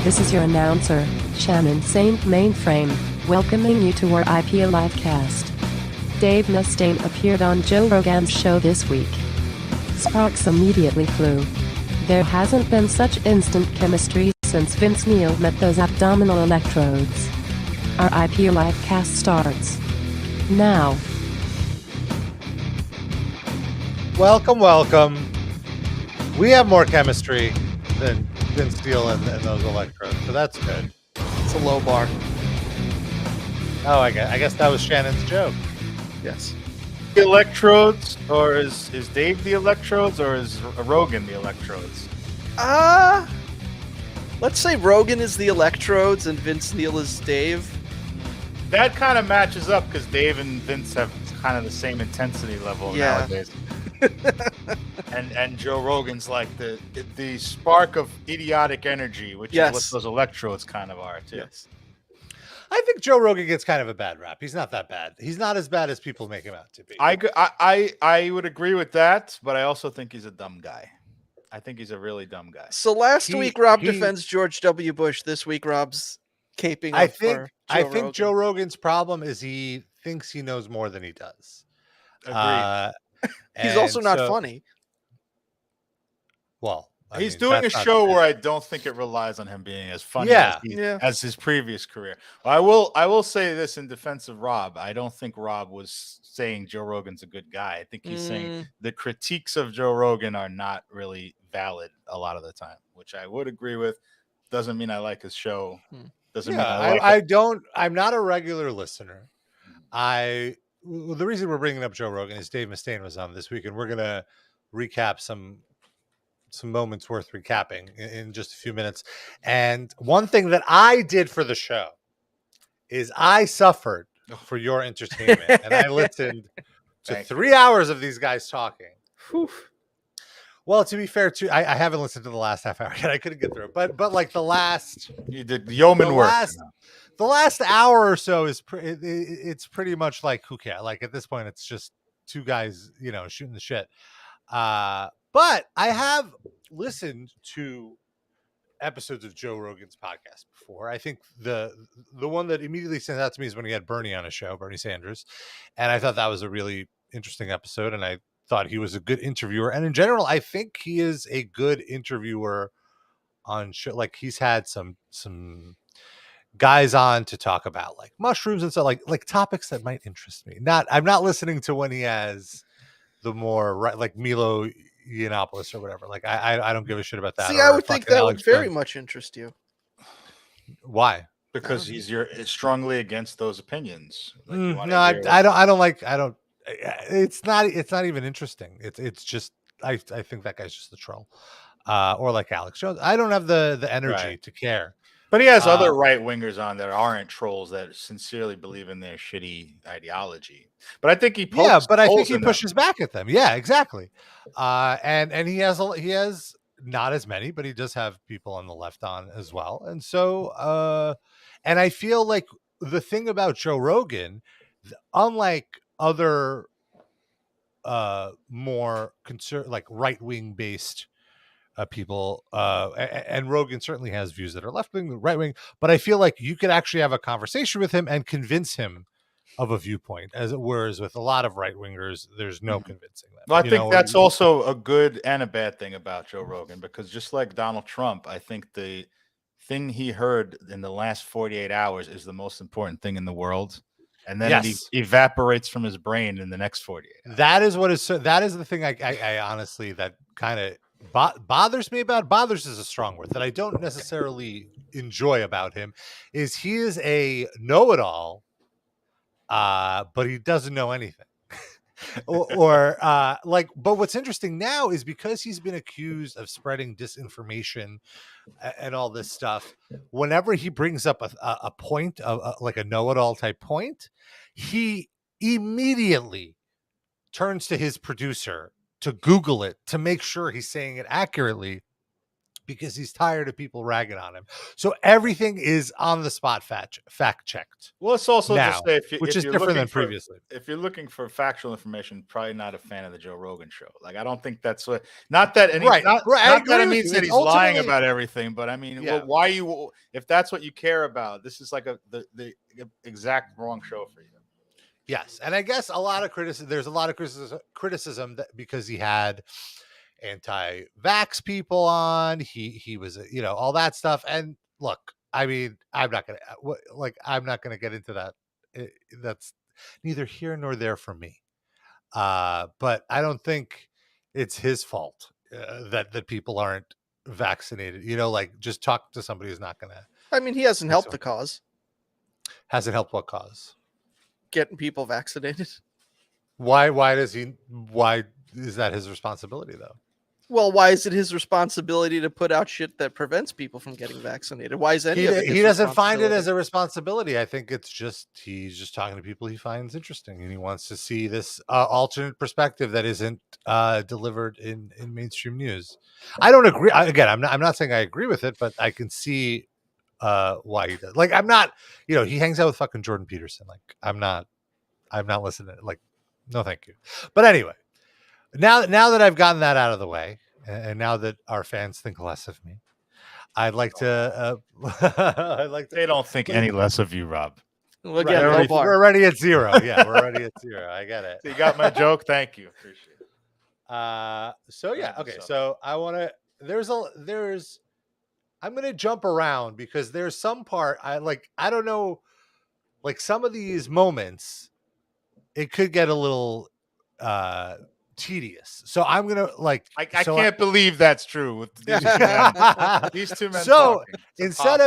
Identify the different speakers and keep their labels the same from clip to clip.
Speaker 1: This is your announcer, Shannon Saint Mainframe, welcoming you to our IPO Livecast. Dave Mustaine appeared on Joe Rogan's show this week. Sparks immediately flew. There hasn't been such instant chemistry since Vince Neil met those abdominal electrodes. Our IPO Livecast starts now.
Speaker 2: Welcome. We have more chemistry than Vince Neil and those electrodes, so that's good.
Speaker 3: It's a low bar.
Speaker 2: Oh, I guess that was Shannon's joke.
Speaker 3: Yes.
Speaker 4: The electrodes, or is Dave the electrodes, or is Rogan the electrodes?
Speaker 3: Let's say Rogan is the electrodes and Vince Neil is Dave.
Speaker 4: That kind of matches up because Dave and Vince have kind of the same intensity level nowadays. and Joe Rogan's like the spark of idiotic energy, which is what those electrodes kind of are too.
Speaker 3: Yes.
Speaker 2: I think Joe Rogan gets kind of a bad rap. He's not that bad. He's not as bad as people make him out to be.
Speaker 4: I would agree with that, but I also think he's a dumb guy. I think he's a really dumb guy.
Speaker 3: So last week Rob defends George W. Bush. This week Rob's caping up for Joe Rogan.
Speaker 2: I think Joe Rogan's problem is he thinks he knows more than he does.
Speaker 4: Agreed.
Speaker 3: He's also not funny.
Speaker 2: Well,
Speaker 4: he's doing a show where I don't think it relies on him being as funny as his previous career. Well, I will say this in defense of Rob. I don't think Rob was saying Joe Rogan's a good guy. I think he's saying the critiques of Joe Rogan are not really valid a lot of the time, which I would agree with. Doesn't mean I like his show. Doesn't mean I like
Speaker 2: I'm not a regular listener. The reason we're bringing up Joe Rogan is Dave Mustaine was on this week, and we're gonna recap some moments worth recapping in just a few minutes. And one thing that I did for the show is I suffered for your entertainment, and I listened to 3 hours of these guys talking.
Speaker 3: Whew.
Speaker 2: Well, to be fair, too, I haven't listened to the last half hour yet. I couldn't get through it, but like the last,
Speaker 4: you did the yeoman work.
Speaker 2: The last hour or so is it's pretty much like who cares? Like at this point, it's just two guys, shooting the shit. But I have listened to episodes of Joe Rogan's podcast before. I think the one that immediately stands out to me is when he had Bernie on his show, Bernie Sanders, and I thought that was a really interesting episode, and I thought he was a good interviewer. And in general, I think he is a good interviewer on show. Like he's had some guys on to talk about like mushrooms and stuff, like topics that might interest me. I'm not listening to when he has the more like Milo Yiannopoulos or whatever. Like I don't give a shit about that.
Speaker 3: See, I would think that would very much interest you.
Speaker 2: Why?
Speaker 4: Because he's strongly against those opinions.
Speaker 2: I don't. It's not even interesting. It's just I think that guy's just a troll, or like Alex Jones. I don't have the energy to care.
Speaker 4: But he has other right wingers on that aren't trolls that sincerely believe in their shitty ideology. But I think he
Speaker 2: pushes back at them. Yeah, exactly. And he has not as many, but he does have people on the left on as well. And so and I feel like the thing about Joe Rogan, unlike other more like right wing based people, and Rogan certainly has views that are left wing, right wing, but I feel like you could actually have a conversation with him and convince him of a viewpoint, whereas with a lot of right wingers, there's no convincing them.
Speaker 4: Well, I think that's also a good and a bad thing about Joe Rogan, because just like Donald Trump, I think the thing he heard in the last 48 hours is the most important thing in the world. And then it evaporates from his brain in the next 48 hours.
Speaker 2: That is the thing I honestly, that kind of bothers me about. Bothers is a strong word that I don't necessarily enjoy about him, is he is a know-it-all, but he doesn't know anything. But what's interesting now is because he's been accused of spreading disinformation and all this stuff, whenever he brings up a point of like a know-it-all type point, he immediately turns to his producer to Google it to make sure he's saying it accurately, because he's tired of people ragging on him. So everything is on the spot fact checked.
Speaker 4: Well, it's also
Speaker 2: now,
Speaker 4: just say
Speaker 2: which is different than previously.
Speaker 4: If you're looking for factual information, probably not a fan of the Joe Rogan show. Like, I don't think that's what. Not that any.
Speaker 2: Right.
Speaker 4: Not that it means that he's lying about everything, but I mean, well, why you? If that's what you care about, this is like the exact wrong show for you.
Speaker 2: Yes, and I guess a lot of criticism. There's a lot of criticism that because he had anti-vax people on, he was, all that stuff. And look, I mean, I'm not gonna get into that. That's neither here nor there for me. But I don't think it's his fault that people aren't vaccinated. Like just talk to somebody who's not gonna.
Speaker 3: I mean, he hasn't helped the cause.
Speaker 2: Hasn't helped what cause?
Speaker 3: Getting people vaccinated.
Speaker 2: Why is that his responsibility though?
Speaker 3: Well, why is it his responsibility to put out shit that prevents people from getting vaccinated? Why is
Speaker 2: he doesn't find it as a responsibility. I think it's just he's just talking to people he finds interesting, and he wants to see this alternate perspective that isn't delivered in mainstream news. I don't agree. I'm not saying I agree with it, but I can see why he does. Like, I'm not, he hangs out with fucking Jordan Peterson. Like, I'm not listening. Like, no, thank you. But anyway, now that I've gotten that out of the way, and now that our fans think less of me, I'd like to.
Speaker 4: They don't think any less of you, Rob.
Speaker 3: Well, again, we're
Speaker 2: already at 0. Yeah, we're already at 0. I get it.
Speaker 4: So you got my joke. Thank you. Appreciate it.
Speaker 2: So yeah. Okay. So I want to. I'm going to jump around because there's some part I don't know, like some of these moments, it could get a little tedious. So I'm going to I
Speaker 4: can't believe that's true with these two men.
Speaker 2: So instead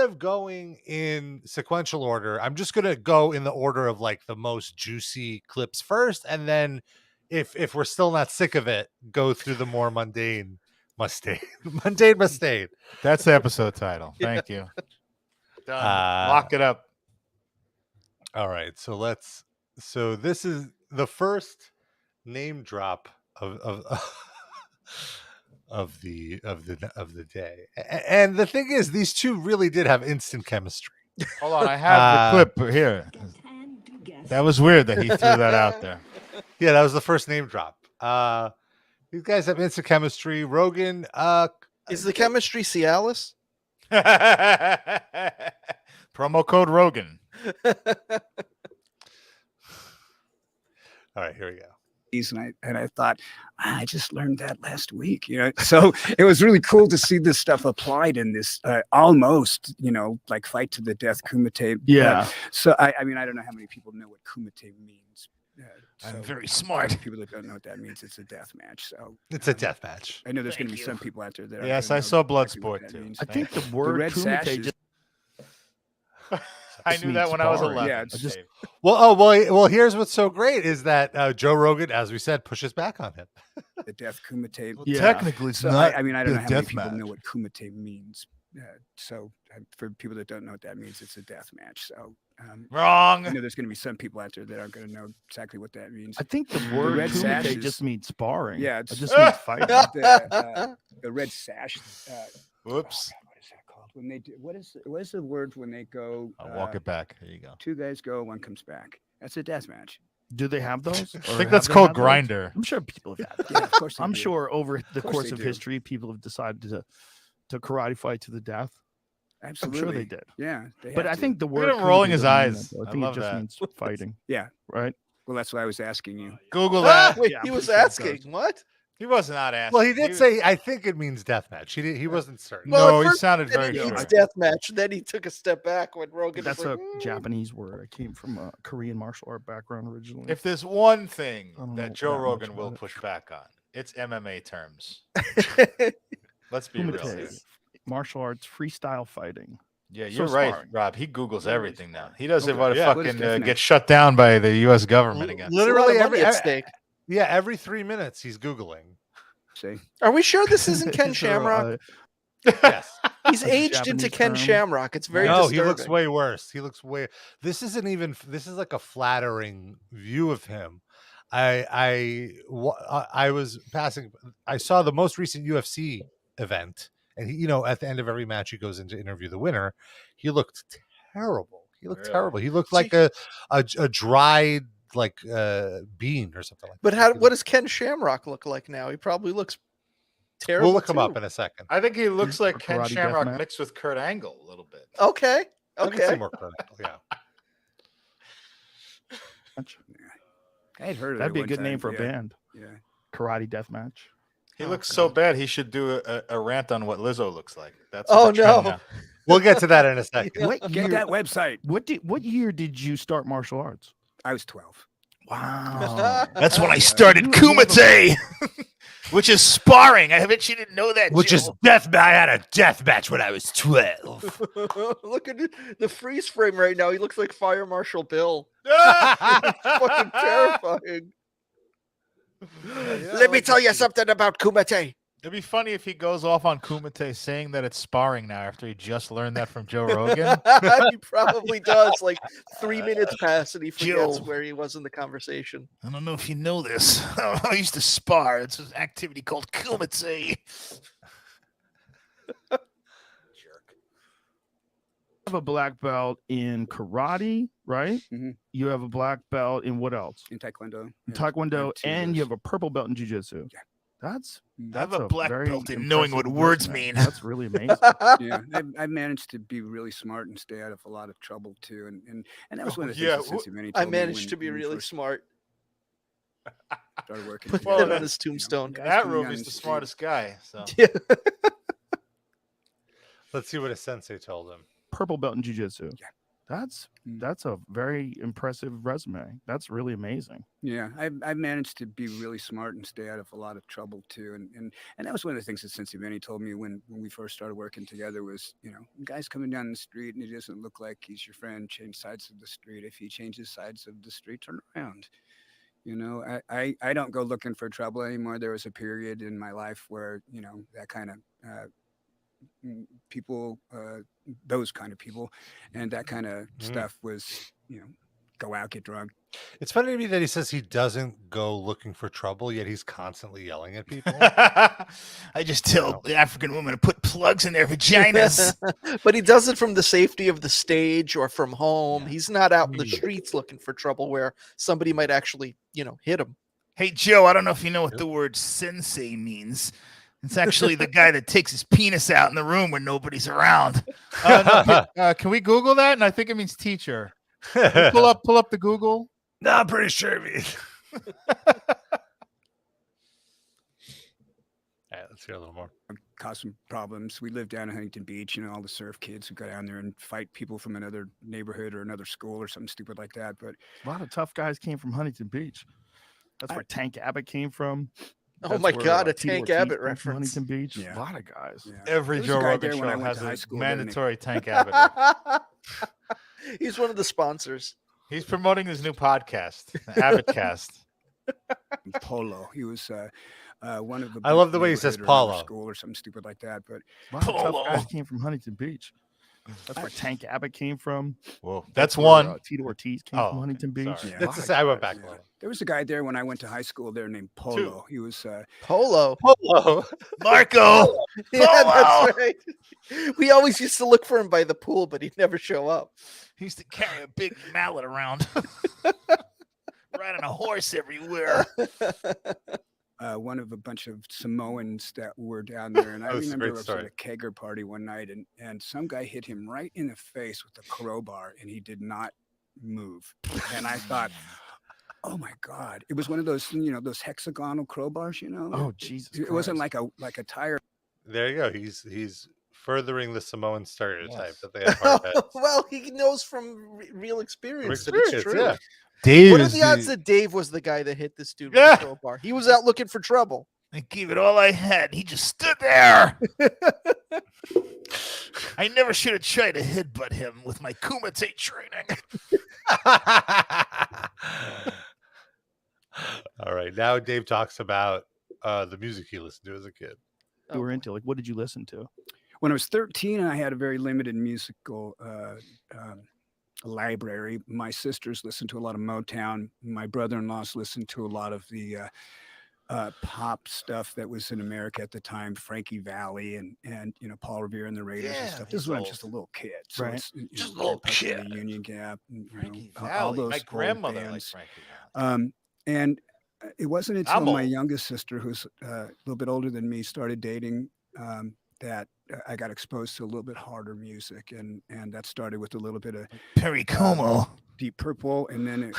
Speaker 2: of going in sequential order, I'm just going to go in the order of like the most juicy clips first. And then if we're still not sick of it, go through the more mundane Mustaine.
Speaker 4: That's the episode title. Thank you. Done. Lock it up.
Speaker 2: All right. So this is the first name drop of the day. And the thing is, these two really did have instant chemistry.
Speaker 4: Hold on, I have the clip here. That was weird that he threw that out there.
Speaker 2: Yeah, that was the first name drop. These guys have instant chemistry. Rogan,
Speaker 3: is the chemistry Cialis?
Speaker 4: Promo code Rogan.
Speaker 2: All right, here we go.
Speaker 5: And I thought, I just learned that last week, So it was really cool to see this stuff applied in this almost, like fight to the death kumite.
Speaker 6: Yeah.
Speaker 5: So I mean, I don't know how many people know what kumite means.
Speaker 6: I'm very smart.
Speaker 5: People that don't know what that means, it's a death match. So
Speaker 2: it's a death match.
Speaker 5: I know there's going to be some people out there that.
Speaker 4: Yes, I saw Bloodsport too.
Speaker 6: I think the word
Speaker 5: red
Speaker 6: kumite.
Speaker 4: I knew that when I was 11.
Speaker 5: Yeah,
Speaker 2: well. Here's what's so great is that Joe Rogan, as we said, pushes back on him.
Speaker 5: The death kumite.
Speaker 6: Well, yeah.
Speaker 4: Technically, it's not.
Speaker 5: I mean, I don't know how many people
Speaker 4: match.
Speaker 5: know what kumite means. So for people that don't know what that means, it's a death match. So
Speaker 4: wrong.
Speaker 5: I know there's going to be some people out there that aren't going to know exactly what that means.
Speaker 6: I think the word
Speaker 5: red
Speaker 6: kumite just means sparring.
Speaker 5: Yeah,
Speaker 6: it just means fighting.
Speaker 5: The red sash.
Speaker 4: Whoops.
Speaker 5: What is that called? When they do, what is the word when they go?
Speaker 4: I'll walk it back. There you go.
Speaker 5: Two guys go, one comes back. That's a death match.
Speaker 6: Do they have those?
Speaker 4: I think that's called grinder.
Speaker 6: I'm sure people have had that.
Speaker 5: Yeah, of course.
Speaker 6: I'm sure over the course of history, people have decided to karate fight to the death.
Speaker 5: Absolutely.
Speaker 6: I'm sure they did.
Speaker 5: Yeah.
Speaker 6: But I think the word
Speaker 4: Look at him rolling his eyes.
Speaker 6: I think it just means fighting.
Speaker 5: Yeah.
Speaker 6: Right.
Speaker 5: Well, that's why I was asking you.
Speaker 4: Google that.
Speaker 3: Wait,
Speaker 6: Yeah,
Speaker 3: he
Speaker 6: I'm
Speaker 3: was
Speaker 6: sure it
Speaker 3: asking.
Speaker 6: does.
Speaker 3: What?
Speaker 4: He was not asking.
Speaker 2: Well, he did say, I think it means deathmatch. He wasn't certain.
Speaker 3: Well,
Speaker 4: No,
Speaker 3: at
Speaker 4: he
Speaker 3: first
Speaker 4: sounded
Speaker 3: said
Speaker 4: very
Speaker 3: it
Speaker 4: sure.
Speaker 3: means death match. Then he took a step back when Rogan.
Speaker 6: That's
Speaker 3: was
Speaker 6: a
Speaker 3: like,
Speaker 6: Japanese word. I came from a Korean martial art background originally.
Speaker 4: If there's one thing
Speaker 6: I don't know
Speaker 4: that Joe
Speaker 6: that much
Speaker 4: Rogan will
Speaker 6: about it.
Speaker 4: push back on, it's MMA terms. Let's be
Speaker 6: Kumite,
Speaker 4: real.
Speaker 6: martial arts, freestyle fighting.
Speaker 4: Yeah,
Speaker 6: So
Speaker 4: you're right,
Speaker 6: sparring.
Speaker 4: Rob. He Googles everything now. He doesn't
Speaker 5: Okay.
Speaker 4: want to
Speaker 2: Yeah.
Speaker 5: What is
Speaker 4: fucking
Speaker 5: deathmatch?
Speaker 4: get shut down by the U.S. government again.
Speaker 2: Literally
Speaker 3: every at stake.
Speaker 2: every 3 minutes he's Googling.
Speaker 5: See?
Speaker 3: Are we sure this isn't Ken
Speaker 6: Is there,
Speaker 3: Shamrock?
Speaker 2: Yes.
Speaker 3: He's aged into
Speaker 6: Japanese
Speaker 3: Ken
Speaker 6: term?
Speaker 3: Shamrock. It's very
Speaker 2: No,
Speaker 3: disturbing.
Speaker 2: he looks way worse. This isn't even, this is like a flattering view of him. I was passing, I saw the most recent UFC event, and he, at the end of every match, he goes in to interview the winner. He looked terrible. Terrible. He looked like a dried bean or something like that.
Speaker 3: But what does Ken Shamrock look like now? He probably looks terrible.
Speaker 2: We'll look him up in a second.
Speaker 4: I think he looks like Ken Shamrock mixed with Kurt Angle a little bit.
Speaker 3: Okay.
Speaker 2: I can see more Kurt Angle, yeah.
Speaker 5: I'd heard of
Speaker 6: that'd be a good name for a band.
Speaker 5: Yeah.
Speaker 6: Karate Deathmatch.
Speaker 4: He looks so bad. He should do a rant on what Lizzo looks like. That's
Speaker 3: no.
Speaker 4: Now.
Speaker 2: We'll get to that in a second.
Speaker 5: Get that website.
Speaker 6: What year did you start martial arts?
Speaker 5: I was 12.
Speaker 6: Wow.
Speaker 4: That's when I started Kumite, which is sparring. I bet you didn't know that.
Speaker 2: Which is death. I had a death match when I was 12.
Speaker 3: Look at the freeze frame right now. He looks like Fire Marshal Bill. It's fucking terrifying. Let me tell you something about Kumite.
Speaker 4: It'd be funny if he goes off on Kumite saying that it's sparring now after he just learned that from Joe Rogan.
Speaker 3: He probably does. Like 3 minutes pass and he forgets where he was in the conversation.
Speaker 4: I don't know if you know this. I used to spar. It's an activity called Kumite.
Speaker 6: Jerk. You have a black belt in karate, right?
Speaker 5: Mm-hmm.
Speaker 6: You have a black belt in what else?
Speaker 5: In Taekwondo.
Speaker 6: In Taekwondo, and you have a purple belt in Jiu-Jitsu.
Speaker 5: Yeah.
Speaker 6: That's
Speaker 4: I have a black belt in knowing what words mean.
Speaker 6: That's really amazing.
Speaker 5: Yeah, I've managed to be really smart and stay out of a lot of trouble too, and that was one of the things.
Speaker 3: I managed to be really smart.
Speaker 5: Started working.
Speaker 3: Put that on his tombstone.
Speaker 4: That room is the smartest guy. So
Speaker 3: yeah.
Speaker 2: Let's see what a sensei told him.
Speaker 6: Purple belt in jiu-jitsu.
Speaker 5: Yeah.
Speaker 6: That's a very impressive resume. That's really amazing.
Speaker 5: Yeah, I've managed to be really smart and stay out of a lot of trouble too, and that was one of the things that Sensei Benny told me when we first started working together was, guys coming down the street and he doesn't look like he's your friend, change sides of the street. If he changes sides of the street, turn around. I don't go looking for trouble anymore. There was a period in my life where that kind of people, those kind of people, and that kind of stuff was, go out, get drunk.
Speaker 2: It's funny to me that he says he doesn't go looking for trouble, yet he's constantly yelling at people.
Speaker 4: I just tell the African women to put plugs in their vaginas.
Speaker 3: But he does it from the safety of the stage or from home. Yeah. He's not out in the streets looking for trouble where somebody might actually, hit him.
Speaker 4: Hey, Joe, I don't know if you know what the word sensei means. It's actually the guy that takes his penis out in the room when nobody's around. Can we Google that? And I think it means teacher. Pull up the Google.
Speaker 2: No, I'm pretty sure it means. All right, let's hear a little more.
Speaker 5: Caused some problems. We lived down in Huntington Beach, all the surf kids who go down there and fight people from another neighborhood or another school or something stupid like that. But
Speaker 6: a lot of tough guys came from Huntington Beach. That's where Tank Abbott came from.
Speaker 3: Oh my God, a Tank Abbott reference.
Speaker 6: Huntington Beach.
Speaker 5: Yeah.
Speaker 6: A lot of guys.
Speaker 5: Yeah.
Speaker 4: Every Joe Rogan show has a mandatory Tank Abbott.
Speaker 3: He's one of the sponsors.
Speaker 4: He's promoting his new podcast, Abbottcast.
Speaker 5: Polo. He was one of the.
Speaker 2: I love the way he says Polo.
Speaker 5: School or something stupid like that. But
Speaker 6: a lot of tough guys came from Huntington Beach. That's where Tank Abbott came from.
Speaker 4: Whoa, that's one.
Speaker 6: Tito Ortiz came from Huntington Beach.
Speaker 5: Yeah.
Speaker 2: That's to say, I went back.
Speaker 5: Yeah. There was a guy there when I went to high school there named Polo. He was
Speaker 3: Polo.
Speaker 4: Marco.
Speaker 3: Yeah, that's right. We always used to look for him by the pool, but he'd never show up.
Speaker 4: He used to carry a big mallet around, riding a horse everywhere.
Speaker 5: One of a bunch of Samoans that were down there, and I remember I was at a kegger party one night, and some guy hit him right in the face with a crowbar, and he did not move. And I thought, oh my God! It was one of those, those hexagonal crowbars,
Speaker 6: Oh Jesus!
Speaker 5: It wasn't like a tire.
Speaker 2: There you go. He's furthering the Samoan stereotype that they have hard heads.
Speaker 3: Well, he knows from real experience that it's true.
Speaker 2: Yeah.
Speaker 3: Dave, what are the odds that Dave was the guy that hit this dude with a crowbar? He was out looking for trouble.
Speaker 4: I gave it all I had. He just stood there. I never should have tried to headbutt him with my Kumite training.
Speaker 2: All right. Now Dave talks about the music he listened to as a kid.
Speaker 6: You were into, what did you listen to?
Speaker 5: When I was 13, I had a very limited musical library. My sisters listened to a lot of Motown. My brother-in-laws listened to a lot of the pop stuff that was in America at the time, Frankie Valli and Paul Revere and the Raiders and stuff. This is when I'm just a little kid, so
Speaker 6: Right.
Speaker 5: it's
Speaker 3: just a little kid.
Speaker 5: The Union Gap, and,
Speaker 4: Frankie
Speaker 5: all
Speaker 4: Valli.
Speaker 5: those
Speaker 4: My
Speaker 5: old
Speaker 4: grandmother liked
Speaker 5: bands.
Speaker 4: Frankie Valli.
Speaker 5: And it wasn't until
Speaker 4: I'm
Speaker 5: my
Speaker 4: old.
Speaker 5: youngest sister, who's a little bit older than me, started dating, that I got exposed to a little bit harder music, and that started with a little bit of
Speaker 6: Perry Como.
Speaker 5: Deep Purple, and then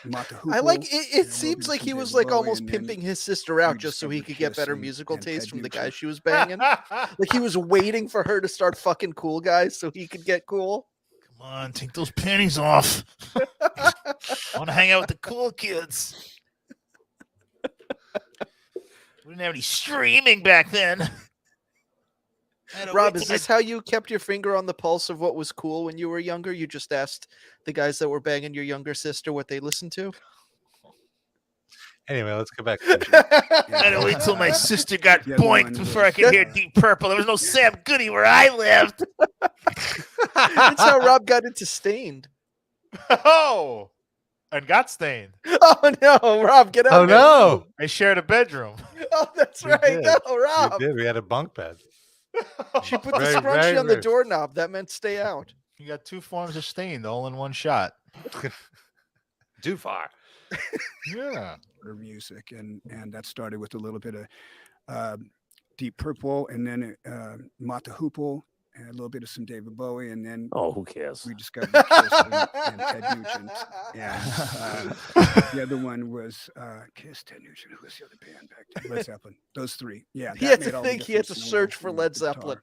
Speaker 5: Mata Hoople.
Speaker 3: I like it. It seems like he was like almost pimping his sister out just so he could get better musical taste from the guys she was banging. Like he was waiting for her to start fucking cool guys so he could get cool.
Speaker 6: Come on, take those panties off. I want to hang out with the cool kids. We didn't have any streaming back then.
Speaker 3: Rob, is this how you kept your finger on the pulse of what was cool when you were younger? You just asked the guys that were banging your younger sister what they listened to?
Speaker 2: Anyway, let's go back.
Speaker 6: I had to wait till my sister got boinked before I could hear Deep Purple. There was no Sam Goody where I lived.
Speaker 3: That's how Rob got into Stained.
Speaker 4: Oh, and got stained.
Speaker 3: Oh no, Rob, get out!
Speaker 2: Oh no,
Speaker 4: I shared a bedroom.
Speaker 3: Oh, that's right.
Speaker 2: Did.
Speaker 3: No, Rob.
Speaker 2: We did. We had a bunk bed.
Speaker 3: She put the
Speaker 2: Very,
Speaker 3: scrunchie
Speaker 2: very
Speaker 3: on the
Speaker 2: rich.
Speaker 3: doorknob. That meant stay out.
Speaker 4: You got 2 forms of stained all in one shot.
Speaker 2: Too far.
Speaker 4: Yeah.
Speaker 5: Music, and that started with a little bit of Deep Purple, and then Mata Hoople, and a little bit of some David Bowie, and then
Speaker 6: who cares?
Speaker 5: we discovered Kiss and Ted Nugent. And the other one was Kiss, Ted Nugent. Who was the other band back then? Led Zeppelin. Those three. Yeah.
Speaker 3: He had to think. He had to search for Led Zeppelin.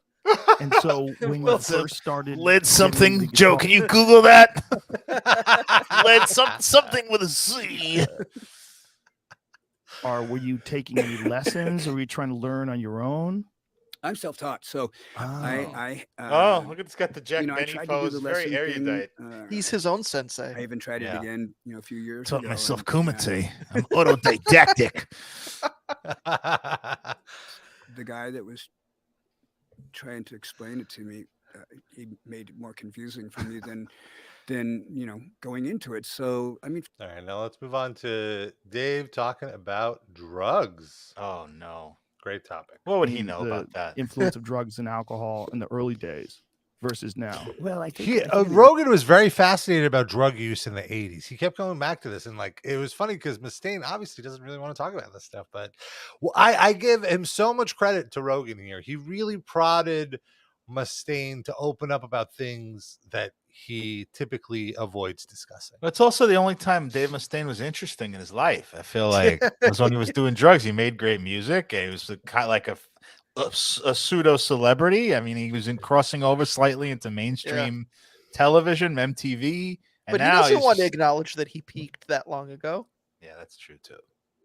Speaker 6: And so when you first started,
Speaker 7: Led something. Joe, can you Google that? Led something with a Z.
Speaker 6: Were you taking any lessons, or were you trying to learn on your own?
Speaker 5: I'm self-taught, so I
Speaker 4: Look at this. Got the Jack Benny pose. Very erudite.
Speaker 3: He's his own sensei.
Speaker 5: I even tried it again, a few years
Speaker 7: Taught
Speaker 5: ago.
Speaker 7: myself kumite. I'm autodidactic.
Speaker 5: The guy that was trying to explain it to me, he made it more confusing for me than going into it. So I mean,
Speaker 2: all right, now let's move on to Dave talking about drugs.
Speaker 4: Oh no,
Speaker 2: great topic.
Speaker 4: What would he know about that?
Speaker 6: Influence of drugs and alcohol in the early days versus now.
Speaker 5: Well, I think
Speaker 2: Rogan was very fascinated about drug use in the 80s. He kept going back to this, and it was funny because Mustaine obviously doesn't really want to talk about this stuff, but I give him so much credit to Rogan here. He really prodded Mustaine to open up about things that he typically avoids discussing.
Speaker 4: It's also the only time Dave Mustaine was interesting in his life. I feel like it was when he was doing drugs. He made great music. He was kind of like a pseudo celebrity. I mean, he was crossing over slightly into mainstream television, MTV.
Speaker 3: But he doesn't want to acknowledge that he peaked that long ago.
Speaker 4: Yeah, that's true too.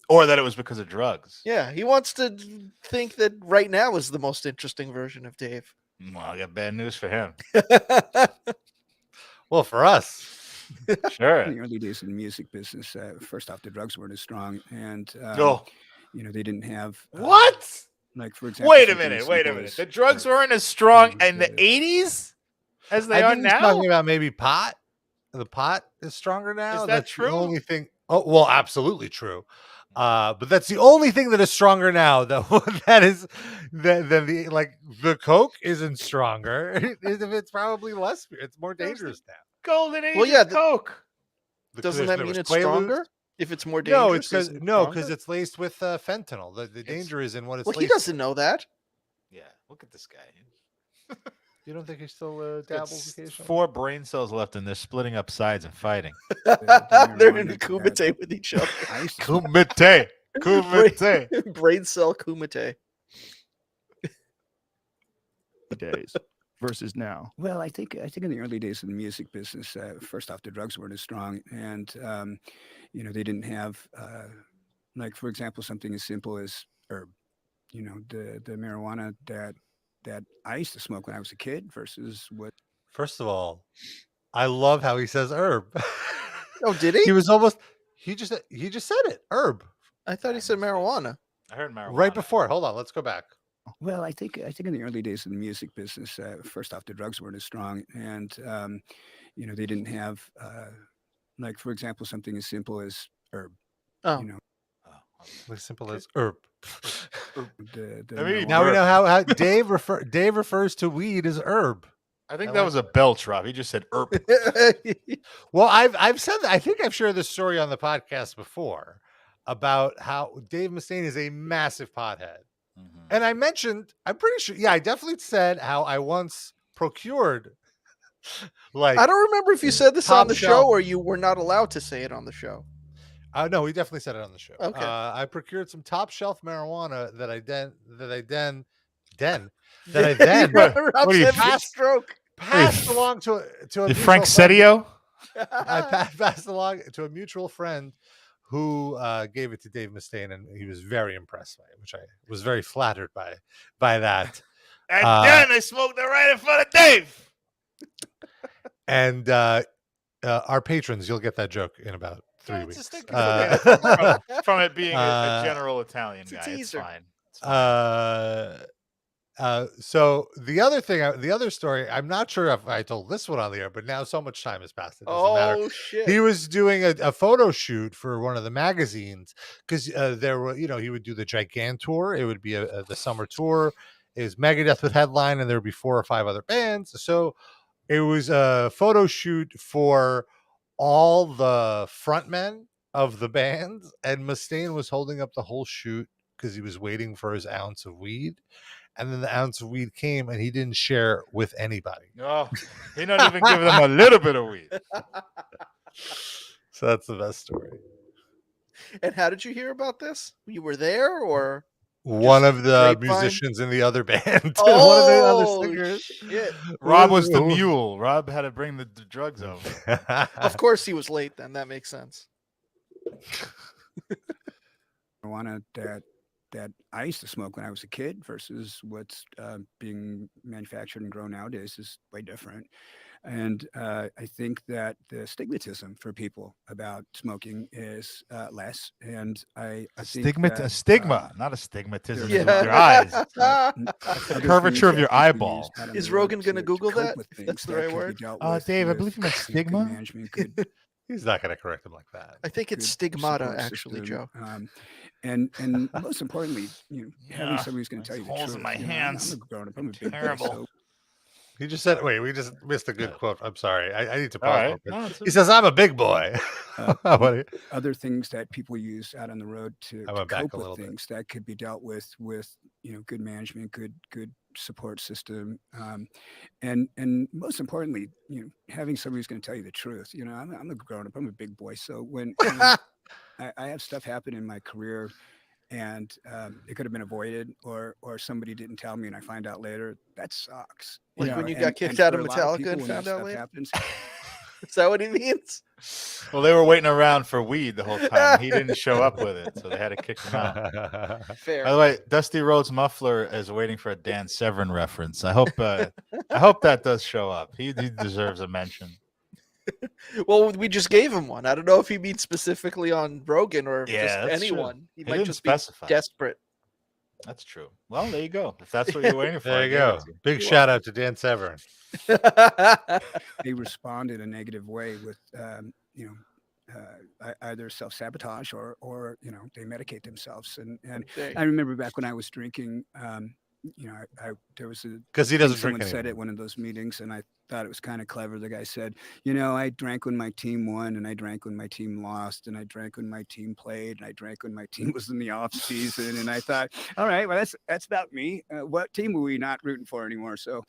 Speaker 4: Or that it was because of drugs.
Speaker 3: Yeah, he wants to think that right now is the most interesting version of Dave.
Speaker 4: Well, I got bad news for him.
Speaker 2: Well, for us,
Speaker 4: sure.
Speaker 5: In the early days of the music business, first off, the drugs weren't as strong, and they didn't have
Speaker 4: what?
Speaker 5: Like, for example,
Speaker 4: wait a minute. The drugs weren't as strong in the 80s as they are now.
Speaker 2: Talking about maybe pot. The pot is stronger now.
Speaker 4: Is that true?
Speaker 2: The only thing. Oh, well, absolutely true. But that's the only thing that is stronger now. Than the Coke isn't stronger. It's probably less. It's more dangerous now.
Speaker 4: Golden age of Coke.
Speaker 3: Doesn't that mean it's stronger? If it's more dangerous?
Speaker 2: No, because it's laced with fentanyl. The danger is in what it's.
Speaker 3: Well, he doesn't know that.
Speaker 4: Yeah, look at this guy.
Speaker 2: You don't think he still dabbles occasionally?
Speaker 4: 4 brain cells left, and they're splitting up sides and fighting.
Speaker 3: They're in kumite with each other.
Speaker 4: Kumite.
Speaker 3: Brain cell kumite.
Speaker 6: Days versus now.
Speaker 5: Well, I think in the early days of the music business, first off, the drugs weren't as strong, and they didn't have like, for example, something as simple as herb. The marijuana that I used to smoke when I was a kid versus what.
Speaker 2: First of all, I love how he says herb.
Speaker 3: Oh, did he?
Speaker 2: He just said it. Herb.
Speaker 3: I thought he said marijuana.
Speaker 4: I heard marijuana
Speaker 2: right before. Hold on, let's go back.
Speaker 5: Well, I think in the early days of the music business, first off, the drugs weren't as strong, and they didn't have like, for example, something as simple as herb.
Speaker 3: Oh.
Speaker 2: As simple as herb.
Speaker 5: Now
Speaker 2: we know how Dave refers to weed as herb.
Speaker 4: I think that was a belch, Rob. He just said herb.
Speaker 2: Well, I've said that. I think I've shared this story on the podcast before about how Dave Mustaine is a massive pothead. And I mentioned, I'm pretty sure, I definitely said how I once procured, like,
Speaker 3: I don't remember if you said this on the
Speaker 2: top shelf-
Speaker 3: show or you were not allowed to say it on the show.
Speaker 2: No, we definitely said it on the show.
Speaker 3: Okay.
Speaker 2: I procured some top shelf marijuana that I then
Speaker 3: Rob's having a stroke.
Speaker 2: passed along to a
Speaker 4: Did Frank Setio?
Speaker 2: I passed along to a mutual friend who gave it to Dave Mustaine, and he was very impressed by it, which I was very flattered by that.
Speaker 6: And then I smoked it right in front of Dave.
Speaker 2: And our patrons, you'll get that joke in about 3 weeks.
Speaker 4: From it being a general Italian guy, it's fine.
Speaker 2: So the other story, I'm not sure if I told this one on the air, but now so much time has passed. It doesn't matter.
Speaker 3: Shit.
Speaker 2: He was doing a photo shoot for one of the magazines because there were, he would do the Gigantour. It would be the summer tour. It was Megadeth with headline, and there would be 4 or 5 other bands. So it was a photo shoot for all the frontmen of the band, and Mustaine was holding up the whole shoot because he was waiting for his ounce of weed. And then the ounce of weed came, and he didn't share with anybody.
Speaker 4: Oh, he not even give them a little bit of weed.
Speaker 2: So that's the best story.
Speaker 3: And how did you hear about this? You were there, or
Speaker 2: one of the musicians in the other band? One of the other singers.
Speaker 3: Shit.
Speaker 4: Rob was the mule. Rob had to bring the drugs over.
Speaker 3: Of course, he was late. Then that makes sense.
Speaker 5: Marijuana that I used to smoke when I was a kid versus what's being manufactured and grown nowadays is way different. And I think that the stigmatism for people about smoking is less. And I think
Speaker 4: a stigma, not a stigmatism.
Speaker 3: Yeah.
Speaker 4: With your eyes. The curvature of your eyeball.
Speaker 3: Is Rogan going to Google that? That's the right word.
Speaker 4: Dave, I believe you meant stigma.
Speaker 2: He's not going to correct him like that.
Speaker 3: I think it's stigmata, actually, Joe.
Speaker 5: And most importantly, having somebody who's going to tell you the
Speaker 6: holes
Speaker 5: truth.
Speaker 6: in my hands.
Speaker 5: I'm a grown up. I'm a big
Speaker 6: Terrible.
Speaker 5: boy, so
Speaker 2: He just said, wait, we just missed a good quote. I'm sorry. I need to pause.
Speaker 4: Right.
Speaker 2: He says, I'm a big boy.
Speaker 5: Other things that people use out on the road to cope with things that could be dealt with good management, good support system, and most importantly, having somebody who's going to tell you the truth. I'm a grown up. I'm a big boy. So when I have stuff happen in my career, and it could have been avoided, or somebody didn't tell me, and I find out later. That sucks.
Speaker 3: Like when you got kicked out of Metallica and found out later. Happens, is that what he means?
Speaker 4: Well, they were waiting around for weed the whole time. He didn't show up with it, so they had to kick him out.
Speaker 3: Fair.
Speaker 4: By the way, Dusty Rhodes Muffler is waiting for a Dan Severn reference. I hope that does show up. He deserves a mention.
Speaker 3: Well, we just gave him one. I don't know if he means specifically on Rogan or just anyone.
Speaker 4: True.
Speaker 3: He might just specify. Be desperate.
Speaker 4: That's true. Well, there you go. If that's what you're waiting for.
Speaker 2: There you go. Big shout out to Dan Severn.
Speaker 5: They respond in a negative way with, either self-sabotage or they medicate themselves. And I remember back when I was drinking, there was
Speaker 2: because he doesn't drink
Speaker 5: someone said at one of those meetings, and I thought it was kind of clever. The guy said, I drank when my team won, and I drank when my team lost, and I drank when my team played, and I drank when my team was in the off season. And I thought, all right, well, that's about me. What team were we not rooting for anymore? So,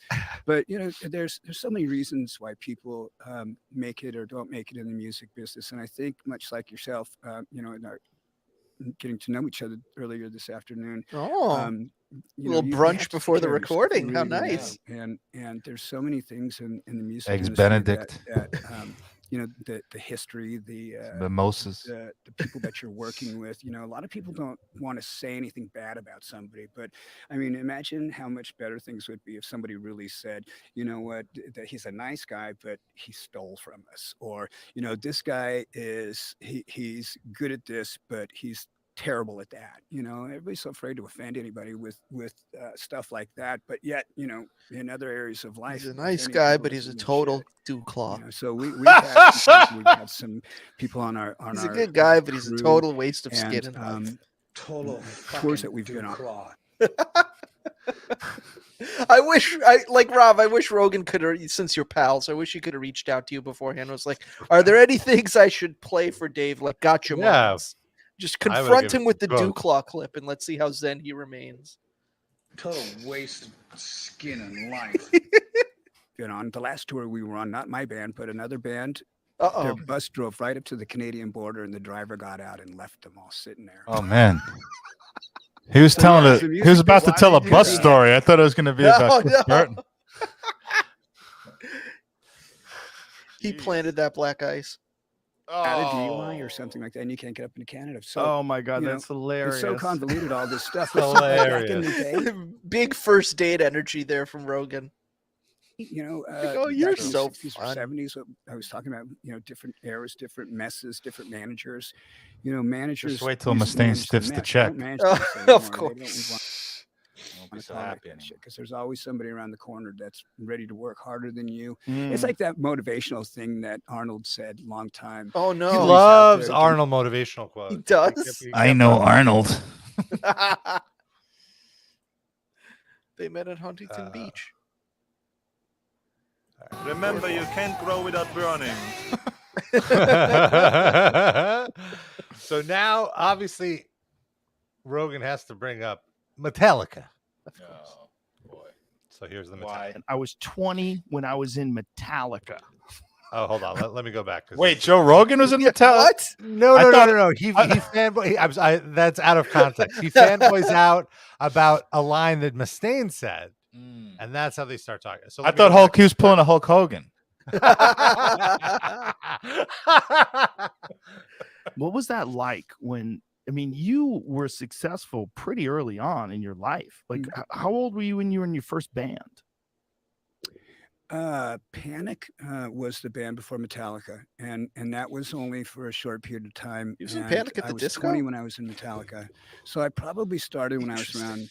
Speaker 5: but there's so many reasons why people make it or don't make it in the music business, and I think much like yourself, in our getting to know each other earlier this afternoon.
Speaker 3: Little brunch before the recording. How nice.
Speaker 5: And there's so many things in the music
Speaker 4: Eggs
Speaker 5: industry
Speaker 4: Benedict.
Speaker 5: that the history, the
Speaker 4: mimosas,
Speaker 5: the people that you're working with. A lot of people don't want to say anything bad about somebody, but I mean, imagine how much better things would be if somebody really said, what, that he's a nice guy, but he stole from us, or this guy he's good at this, but he's terrible at that. Everybody's so afraid to offend anybody with stuff like that, but yet in other areas of life,
Speaker 3: he's a nice guy, but he's a total dewclaw.
Speaker 5: So we've had some people on our
Speaker 3: he's a good guy, but he's a total waste of skin and life.
Speaker 8: Total
Speaker 5: tours that we've been on.
Speaker 3: I wish Rogan could have, since you're pals, I wish he could have reached out to you beforehand. Was like, are there any things I should play for Dave? Like, gotcha moments. Just confront him with the Dewclaw clip and let's see how zen he remains.
Speaker 8: Total waste of skin and life.
Speaker 5: On the last tour we were on, not my band, but another band.
Speaker 3: Uh-oh.
Speaker 5: Their bus drove right up to the Canadian border, and the driver got out and left them all sitting there.
Speaker 4: Oh man. He was he was about to tell a bus story. I thought it was going to be about Cliff Burton.
Speaker 3: He planted that black ice.
Speaker 5: Out of DUI or something like that, and you can't get up into Canada. So,
Speaker 9: oh my God, that's hilarious.
Speaker 5: It's so convoluted, all this stuff.
Speaker 2: Hilarious.
Speaker 3: Big first date energy there from Rogan.
Speaker 5: You're
Speaker 3: so
Speaker 5: 60s or 70s. I was talking about, different eras, different messes, different managers. Managers.
Speaker 4: Just wait till Mustaine stiffs the check.
Speaker 3: Of course.
Speaker 4: Won't be so happy anymore.
Speaker 5: Because there's always somebody around the corner that's ready to work harder than you. It's like that motivational thing that Arnold said a long time.
Speaker 3: Oh no,
Speaker 2: he loves Arnold motivational quotes.
Speaker 3: He does.
Speaker 4: I know Arnold.
Speaker 3: They met at Huntington Beach.
Speaker 10: Remember, you can't grow without burning.
Speaker 2: So now, obviously, Rogan has to bring up Metallica.
Speaker 4: Oh, boy.
Speaker 2: So here's the Metallica.
Speaker 4: Why?
Speaker 9: I was 20 when I was in Metallica.
Speaker 2: Oh, hold on. Let me go back.
Speaker 4: Wait, Joe Rogan was in Metallica?
Speaker 3: What?
Speaker 2: No. He fanboy. That's out of context. He fanboys out about a line that Mustaine said. And that's how they start talking. So
Speaker 4: I thought he was pulling a Hulk Hogan.
Speaker 9: What was that like when, you were successful pretty early on in your life. Like, how old were you when you were in your first band?
Speaker 5: Panic was the band before Metallica, and that was only for a short period of time.
Speaker 3: You was in Panic at the disco?
Speaker 5: I was 20 when I was in Metallica, so I probably started when I was around.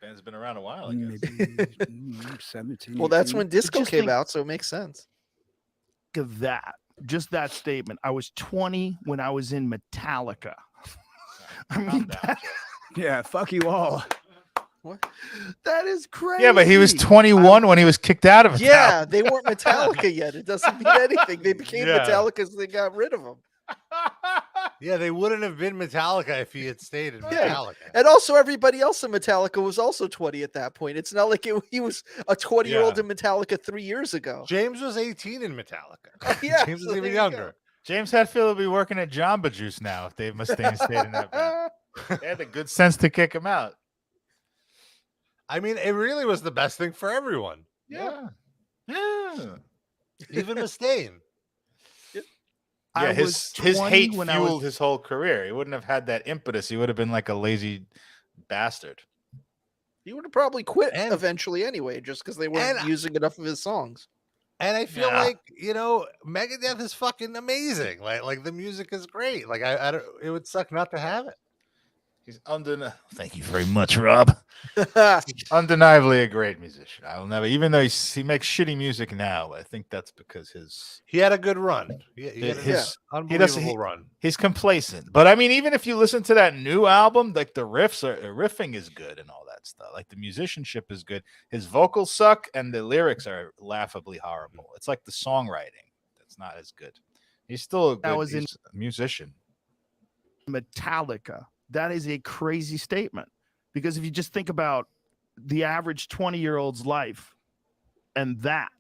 Speaker 4: Band's been around a while, I guess.
Speaker 5: Maybe 17.
Speaker 3: Well, that's when disco came out, so it makes sense.
Speaker 9: Think of that. Just that statement. I was 20 when I was in Metallica.
Speaker 5: Yeah, fuck you all.
Speaker 3: What?
Speaker 9: That is crazy.
Speaker 4: Yeah, but he was 21 when he was kicked out of Metallica.
Speaker 3: Yeah, they weren't Metallica yet. It doesn't mean anything. They became Metallica because they got rid of them.
Speaker 2: Yeah, they wouldn't have been Metallica if he had stayed in Metallica.
Speaker 3: And also, everybody else in Metallica was also 20 at that point. It's not like he was a 20-year-old in Metallica 3 years ago.
Speaker 2: James was 18 in Metallica.
Speaker 3: Oh, yeah,
Speaker 2: James was even younger.
Speaker 4: James Hetfield would be working at Jamba Juice now if Dave Mustaine stayed in that band. They had the good sense to kick him out.
Speaker 2: I mean, it really was the best thing for everyone.
Speaker 4: Yeah.
Speaker 2: Even Mustaine.
Speaker 4: Yeah, his hate fueled his whole career. He wouldn't have had that impetus. He would have been like a lazy bastard.
Speaker 3: He would have probably quit eventually anyway, just because they weren't using enough of his songs.
Speaker 2: And I feel like, Megadeth is fucking amazing. Like the music is great. Like I don't, it would suck not to have it.
Speaker 4: He's Thank you very much, Rob. Undeniably a great musician. I will never, even though he makes shitty music now, I think that's because he
Speaker 2: had a good run. He had his unbelievable run.
Speaker 4: He's complacent. But I mean, even if you listen to that new album, like the riffing is good and all that stuff. Like the musicianship is good. His vocals suck and the lyrics are laughably horrible. It's like the songwriting that's not as good. He's still a good musician.
Speaker 9: Metallica. That is a crazy statement, because if you just think about the average 20-year-old's life and that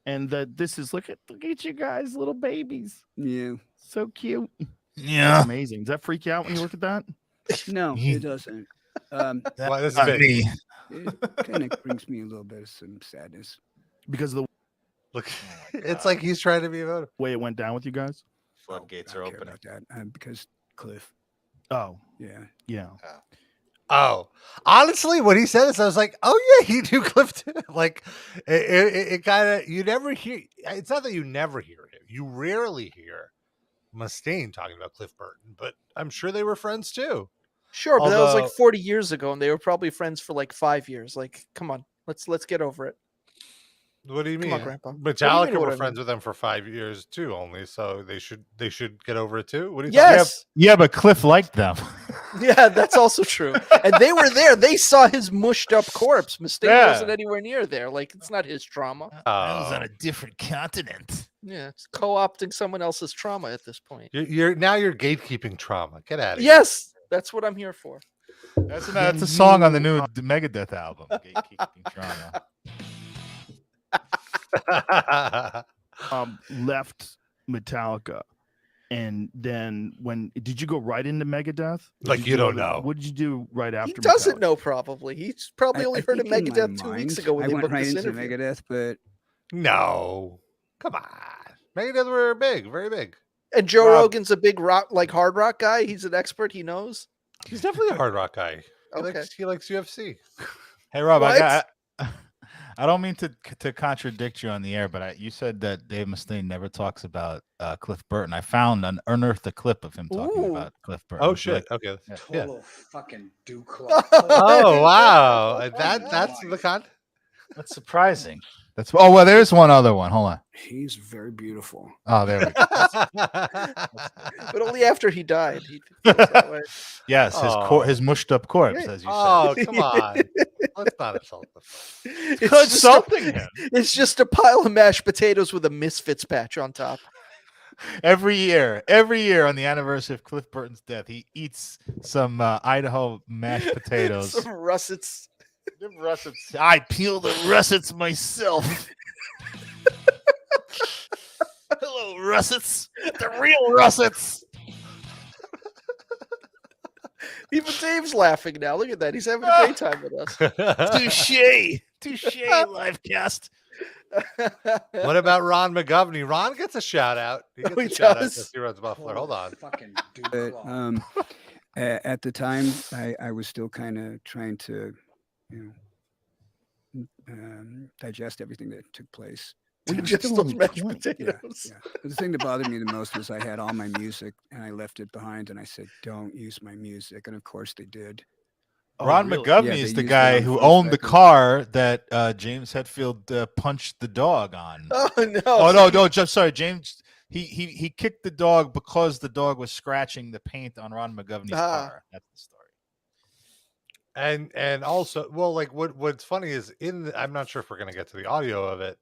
Speaker 9: this is look at you guys, little babies.
Speaker 5: Yeah.
Speaker 9: So cute.
Speaker 4: Yeah.
Speaker 9: That's amazing. Does that freak you out when you look at that?
Speaker 5: No, it doesn't.
Speaker 2: Well, this is big.
Speaker 5: It kind of brings me a little bit of some sadness.
Speaker 9: Because of the
Speaker 2: look, it's like he's trying to be about
Speaker 9: way it went down with you guys.
Speaker 4: Floodgates are open.
Speaker 5: Because Cliff.
Speaker 9: Oh,
Speaker 5: yeah.
Speaker 2: Oh, honestly, when he said this, I was like, "Oh yeah, he knew Cliff too." Like, it kind of you never hear. It's not that you never hear it; you rarely hear Mustaine talking about Cliff Burton. But I'm sure they were friends too.
Speaker 3: Sure, but that was like 40 years ago, and they were probably friends for like 5 years. Like, come on, let's get over it.
Speaker 2: What do you mean?
Speaker 3: Come on, Grandpa.
Speaker 2: Metallica were friends with them for 5 years too, only, so they should get over it too. What do you
Speaker 3: think?
Speaker 4: Yeah, but Cliff liked them.
Speaker 3: Yeah, that's also true. And they were there. They saw his mushed up corpse. Mustaine wasn't anywhere near there. Like, it's not his trauma.
Speaker 7: I was on a different continent.
Speaker 3: Yeah, it's co-opting someone else's trauma at this point.
Speaker 2: You're gatekeeping trauma. Get out of here.
Speaker 3: Yes, that's what I'm here for.
Speaker 4: That's a song on the new Megadeth album. Gatekeeping trauma.
Speaker 9: Left Metallica. And then did you go right into Megadeth?
Speaker 2: Like, you don't know.
Speaker 9: What did you do right after?
Speaker 3: He doesn't
Speaker 9: Metallica?
Speaker 3: know, probably. He's probably only heard of Megadeth 2 weeks ago when they
Speaker 5: went
Speaker 3: booked
Speaker 5: right
Speaker 3: this
Speaker 5: into
Speaker 3: interview.
Speaker 5: Megadeth, but
Speaker 2: No. Come on. Megadeth were big, very big.
Speaker 3: And Joe Rogan's a big rock, like hard rock guy. He's an expert. He knows.
Speaker 2: He's definitely a hard rock guy.
Speaker 3: Okay.
Speaker 2: He likes UFC.
Speaker 4: Hey, Rob,
Speaker 3: What?
Speaker 4: I don't mean to contradict you on the air, but you said that Dave Mustaine never talks about Cliff Burton. I unearthed a clip of him talking about Cliff Burton.
Speaker 2: Oh shit! Okay, yeah.
Speaker 8: Total fucking Duke.
Speaker 2: Oh wow, that's the con.
Speaker 4: That's surprising. Well, there's one other one. Hold on.
Speaker 5: he's very beautiful.
Speaker 4: Oh, there we go.
Speaker 3: But only after he died. He feels that way.
Speaker 4: Yes, his mushed up corpse, as you said.
Speaker 2: Oh, come on. Let's not insult the
Speaker 3: It's
Speaker 4: insulting him.
Speaker 3: It's just a pile of mashed potatoes with a Misfits patch on top.
Speaker 4: Every year on the anniversary of Cliff Burton's death, he eats some Idaho mashed potatoes.
Speaker 3: Some Russets.
Speaker 4: Them Russets.
Speaker 7: I peel the russets myself. Hello, russets. The real russets.
Speaker 3: Even Dave's laughing now. Look at that. He's having a great time with us.
Speaker 7: Touche. Livecast.
Speaker 2: What about Ron McGovney? Ron gets a shout out. He gets a shout out because he runs Buffalo. Hold on.
Speaker 8: Fucking
Speaker 5: But at the time, I was still kind of trying to, digest everything that took place.
Speaker 3: Just those mashed potatoes.
Speaker 5: Yeah. The thing that bothered me the most was I had all my music and I left it behind, and I said, "Don't use my music," and of course they did.
Speaker 4: Ron McGovney
Speaker 5: Yeah,
Speaker 4: is
Speaker 5: they
Speaker 4: the
Speaker 5: used it
Speaker 4: guy
Speaker 5: on
Speaker 4: who
Speaker 5: first
Speaker 4: owned the
Speaker 5: record.
Speaker 4: car that James Hetfield punched the dog on.
Speaker 3: Oh no!
Speaker 4: Oh no! Sorry, James. He kicked the dog because the dog was scratching the paint on Ron McGovney's car. That's the story.
Speaker 2: And also, well, like what's funny is I'm not sure if we're gonna get to the audio of it,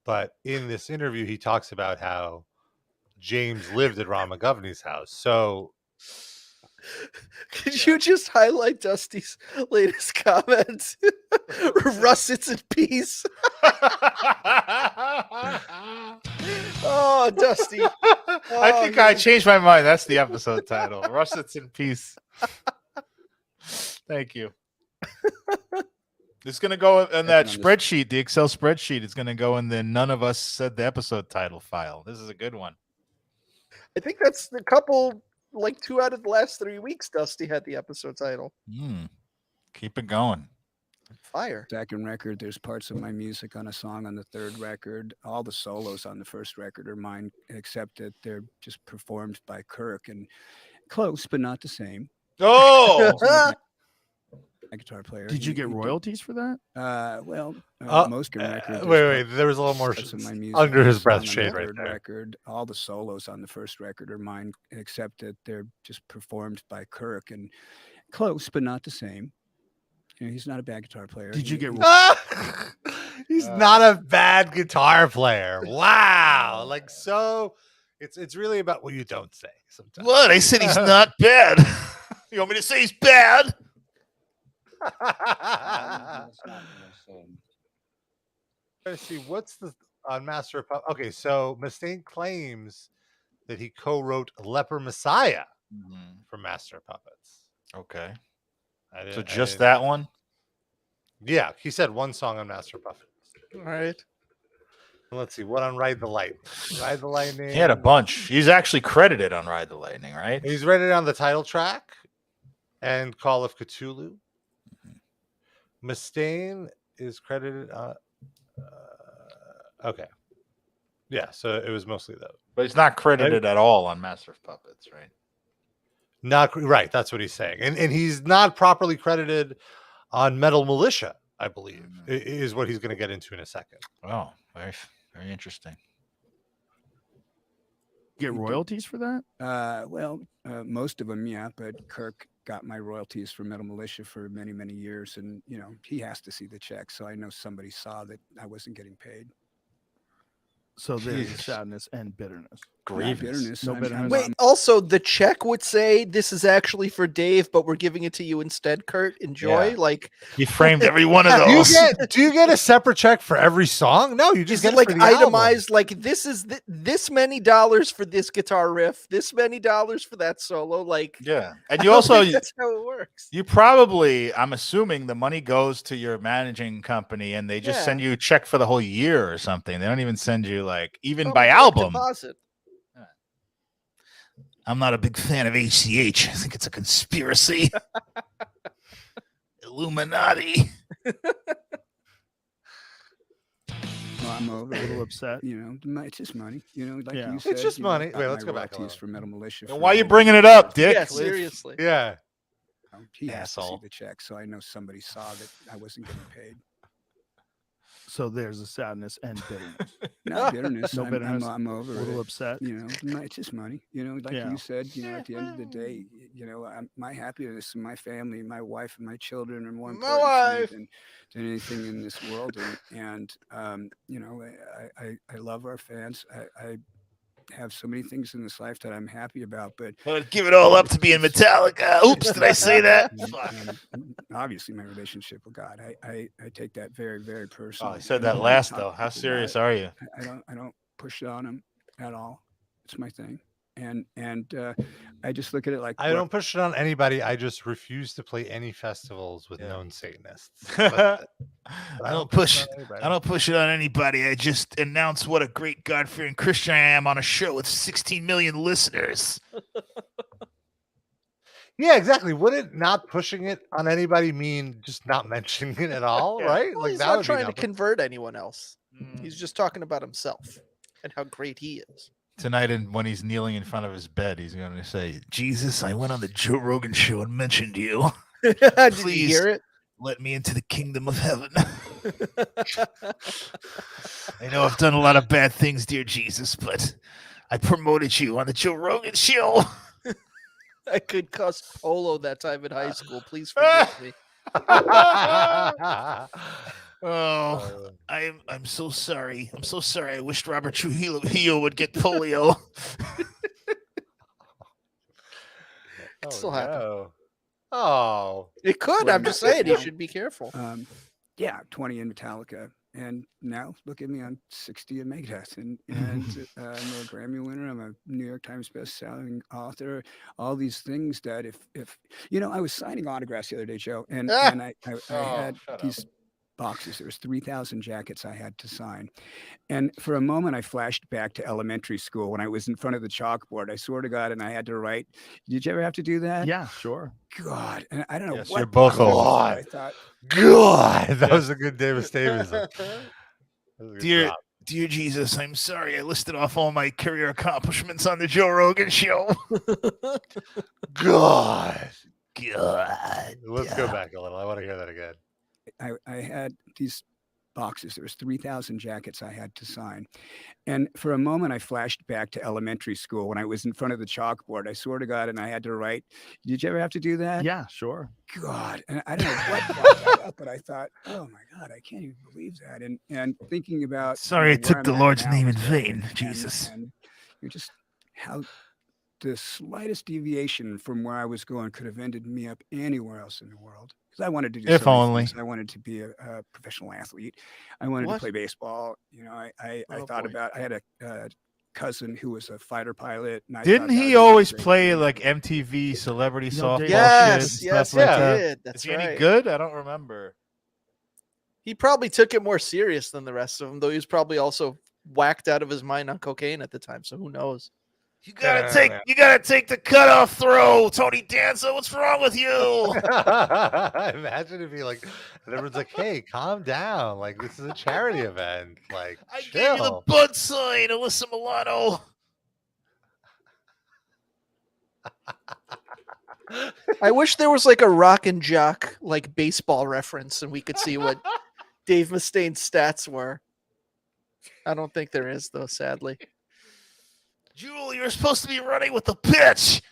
Speaker 2: but in this interview he talks about how James lived at Ron McGovney's house. So
Speaker 3: could you just highlight Dusty's latest comment? Russets in peace. Oh, Dusty.
Speaker 4: I think I changed my mind. That's the episode title. Russets in peace. Thank you. It's going to go in that spreadsheet, the Excel spreadsheet. It's going to go in the none of us said the episode title file. This is a good one.
Speaker 3: I think that's the couple, like 2 out of the last 3 weeks, Dusty had the episode title.
Speaker 4: Keep it going.
Speaker 3: Fire.
Speaker 5: Second record, there's parts of my music on a song on the third record. All the solos on the first record are mine, except that they're just performed by Kirk, and close, but not the same.
Speaker 4: Oh!
Speaker 5: A guitar player.
Speaker 9: Did you get royalties for that?
Speaker 5: Most records.
Speaker 2: Wait. There was a little more under his breath shade right there.
Speaker 5: Record. All the solos on the first record are mine, except that they're just performed by Kirk, and close, but not the same. He's not a bad guitar player.
Speaker 9: Did you get?
Speaker 2: He's not a bad guitar player. Wow. Like, so it's really about what you don't say sometimes.
Speaker 7: What? I said he's not bad. You want me to say he's bad?
Speaker 2: Let's see what's on Master of Puppets. Okay, so Mustaine claims that he co-wrote Leper Messiah for Master of Puppets.
Speaker 4: Okay. So just that one?
Speaker 2: Yeah, he said one song on Master of Puppets.
Speaker 3: All right.
Speaker 2: Let's see, what on Ride the Lightning? Ride the Lightning.
Speaker 4: He had a bunch. He's actually credited on Ride the Lightning, right?
Speaker 2: He's credited on the title track and Call of Cthulhu. Mustaine is credited on... okay. Yeah, so it was mostly those.
Speaker 4: But he's not credited at all on Master of Puppets, right?
Speaker 2: Not right. That's what he's saying, and he's not properly credited on Metal Militia, I believe, is what he's going to get into in a second.
Speaker 4: Oh, very interesting.
Speaker 9: Get royalties for that?
Speaker 5: Most of them, yeah. But Kirk got my royalties for Metal Militia for many, many years. And, you know, he has to see the check. So I know somebody saw that I wasn't getting paid.
Speaker 9: So there's sadness and bitterness.
Speaker 5: Bitterness.
Speaker 9: No bitterness.
Speaker 3: Wait, also the check would say this is actually for Dave, but we're giving it to you instead, Kurt. Enjoy.
Speaker 4: Yeah.
Speaker 3: Like
Speaker 7: He framed every one of those.
Speaker 2: Do you get a separate check for every song? No, you just
Speaker 3: is
Speaker 2: get
Speaker 3: it like
Speaker 2: it for the
Speaker 3: itemized?
Speaker 2: album.
Speaker 3: Like this is this many dollars for this guitar riff, this many dollars for that solo. Like
Speaker 4: yeah, and you also
Speaker 3: that's how it works.
Speaker 4: You probably, I'm assuming, the money goes to your managing company, and they just send you a check for the whole year or something. They don't even send you like even by album.
Speaker 3: Deposit.
Speaker 7: I'm not a big fan of ACH. I think it's a conspiracy. Illuminati.
Speaker 5: Well, I'm a little upset. You know, it's just money. You know, like you said,
Speaker 2: it's just money. Wait, let's go back.
Speaker 5: For Metal Militia.
Speaker 4: And why are you bringing it up, Dick?
Speaker 3: Yeah, seriously.
Speaker 2: Yeah.
Speaker 5: He has to see the check, so I know somebody saw that I wasn't getting paid.
Speaker 9: So there's a sadness and bitterness.
Speaker 5: No bitterness.
Speaker 9: No bitterness.
Speaker 5: I'm over
Speaker 9: a little
Speaker 5: it.
Speaker 9: upset.
Speaker 5: You know, it's just money. You know, like you said. You know, at the end of the day, you know, my happiness and my family, my wife and my children are more important to me than anything in this world. And you know, I love our fans. I have so many things in this life that I'm happy about, but
Speaker 7: I would give it all up to be in Metallica. Oops, did I say that?
Speaker 5: And obviously, my relationship with God, I take that very, very personally.
Speaker 4: Oh, I said that last though. How serious are you?
Speaker 5: I don't push it on him at all. It's my thing, and I just look at it like
Speaker 2: I don't push it on anybody. I just refuse to play any festivals with known Satanists.
Speaker 7: I don't push it on anybody. I just announce what a great God-fearing Christian I am on a show with 16 million listeners.
Speaker 2: Yeah, exactly. Wouldn't not pushing it on anybody mean just not mentioning it at all, right?
Speaker 3: Well,
Speaker 2: like
Speaker 3: he's
Speaker 2: that
Speaker 3: not
Speaker 2: would
Speaker 3: trying
Speaker 2: be
Speaker 3: to convert anyone else. He's just talking about himself and how great he is.
Speaker 4: Tonight, and when he's kneeling in front of his bed, he's going to say,
Speaker 7: Jesus, I went on the Joe Rogan show and mentioned you.
Speaker 3: Did you hear it?
Speaker 7: Let me into the kingdom of heaven. I know I've done a lot of bad things, dear Jesus, but I promoted you on the Joe Rogan show.
Speaker 3: I could cuss polo that time in high school. Please forgive me.
Speaker 7: Oh, I'm so sorry. I'm so sorry. I wished Robert Trujillo would get polio.
Speaker 3: It still happened.
Speaker 2: Oh,
Speaker 3: it could. I'm just saying, you should be careful.
Speaker 5: Yeah, 20 in Metallica, and now look at me. I'm 60 in Megadeth, and I'm a Grammy winner. I'm a New York Times best-selling author. All these things that if you know, I was signing autographs the other day, Joe, and I had these boxes. There was 3,000 jackets I had to sign. And for a moment, I flashed back to elementary school when I was in front of the chalkboard. I swear to God, and I had to write. Did you ever have to do that?
Speaker 9: Yeah, sure.
Speaker 5: God, and I don't know.
Speaker 4: Yes,
Speaker 5: what
Speaker 4: you're both old.
Speaker 5: I thought,
Speaker 2: God, that was a good Dave Mustaine.
Speaker 7: Dear Jesus, I'm sorry. I listed off all my career accomplishments on the Joe Rogan show.
Speaker 2: God.
Speaker 7: Let's
Speaker 2: go back a little. I want to hear that again.
Speaker 5: I had these boxes. There was 3,000 jackets I had to sign. And for a moment, I flashed back to elementary school when I was in front of the chalkboard. I swear to God, and I had to write. Did you ever have to do that?
Speaker 9: Yeah, sure.
Speaker 5: God, and I don't know what brought that up, but I thought, oh my God, I can't even believe that. And thinking about,
Speaker 7: sorry, I took the
Speaker 5: I'm at
Speaker 7: Lord's
Speaker 5: now,
Speaker 7: name in vain, Jesus.
Speaker 5: And you're just how the slightest deviation from where I was going could have ended me up anywhere else in the world. Because I wanted to do
Speaker 4: if only.
Speaker 5: I wanted to be a professional athlete. I wanted to play baseball. You know, I thought about. I had a cousin who was a fighter pilot. And
Speaker 4: didn't he always play like MTV celebrity softball shit?
Speaker 3: Yes,
Speaker 4: stuff like that?
Speaker 3: did. That's
Speaker 4: Is he any good? I don't remember.
Speaker 3: He probably took it more serious than the rest of them, though he was probably also whacked out of his mind on cocaine at the time. So who knows?
Speaker 7: You gotta take the cutoff throw, Tony Danza. What's wrong with you?
Speaker 2: Imagine if he like, and everyone's like, "Hey, calm down. Like this is a charity event. Like,
Speaker 7: I
Speaker 2: chill."
Speaker 7: gave you the bud sign, Alyssa Milano.
Speaker 3: I wish there was like a rock and jock like baseball reference, and we could see what Dave Mustaine's stats were. I don't think there is, though, sadly.
Speaker 7: Jewel, you're supposed to be running with the pitch.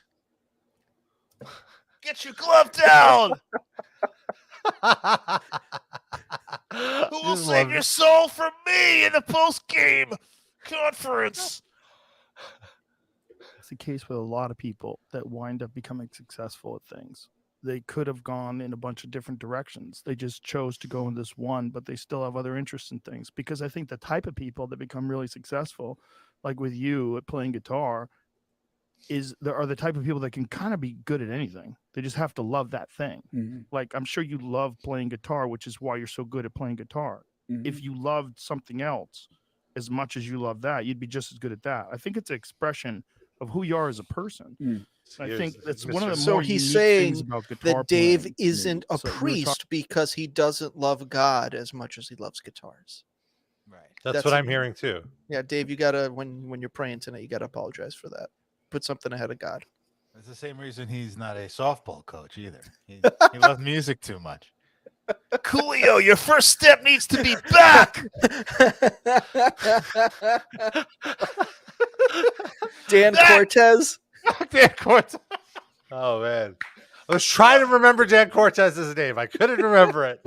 Speaker 7: Get your glove down. Who will save your soul from me in the post-game conference?
Speaker 9: It's the case with a lot of people that wind up becoming successful at things. They could have gone in a bunch of different directions. They just chose to go in this one, but they still have other interests in things. Because I think the type of people that become really successful, like with you at playing guitar, are the type of people that can kind of be good at anything. They just have to love that thing. Mm-hmm. Like, I'm sure you love playing guitar, which is why you're so good at playing guitar. Mm-hmm. If you loved something else as much as you love that, you'd be just as good at that. I think it's an expression of who you are as a person. Mm. I think that's one of the more unique things about guitar
Speaker 3: that Dave
Speaker 9: playing.
Speaker 3: isn't a priest because he doesn't love God as much as he loves guitars.
Speaker 2: Right. That's what I'm hearing too.
Speaker 3: Yeah, Dave, you gotta when you're praying tonight, you gotta apologize for that. Put something ahead of God.
Speaker 4: That's the same reason he's not a softball coach either. He loves music too much.
Speaker 7: Coolio, your first step needs to be back.
Speaker 3: Dan Cortez.
Speaker 2: Dan Cortez. Oh man, I was trying to remember Dan Cortez's name. I couldn't remember it.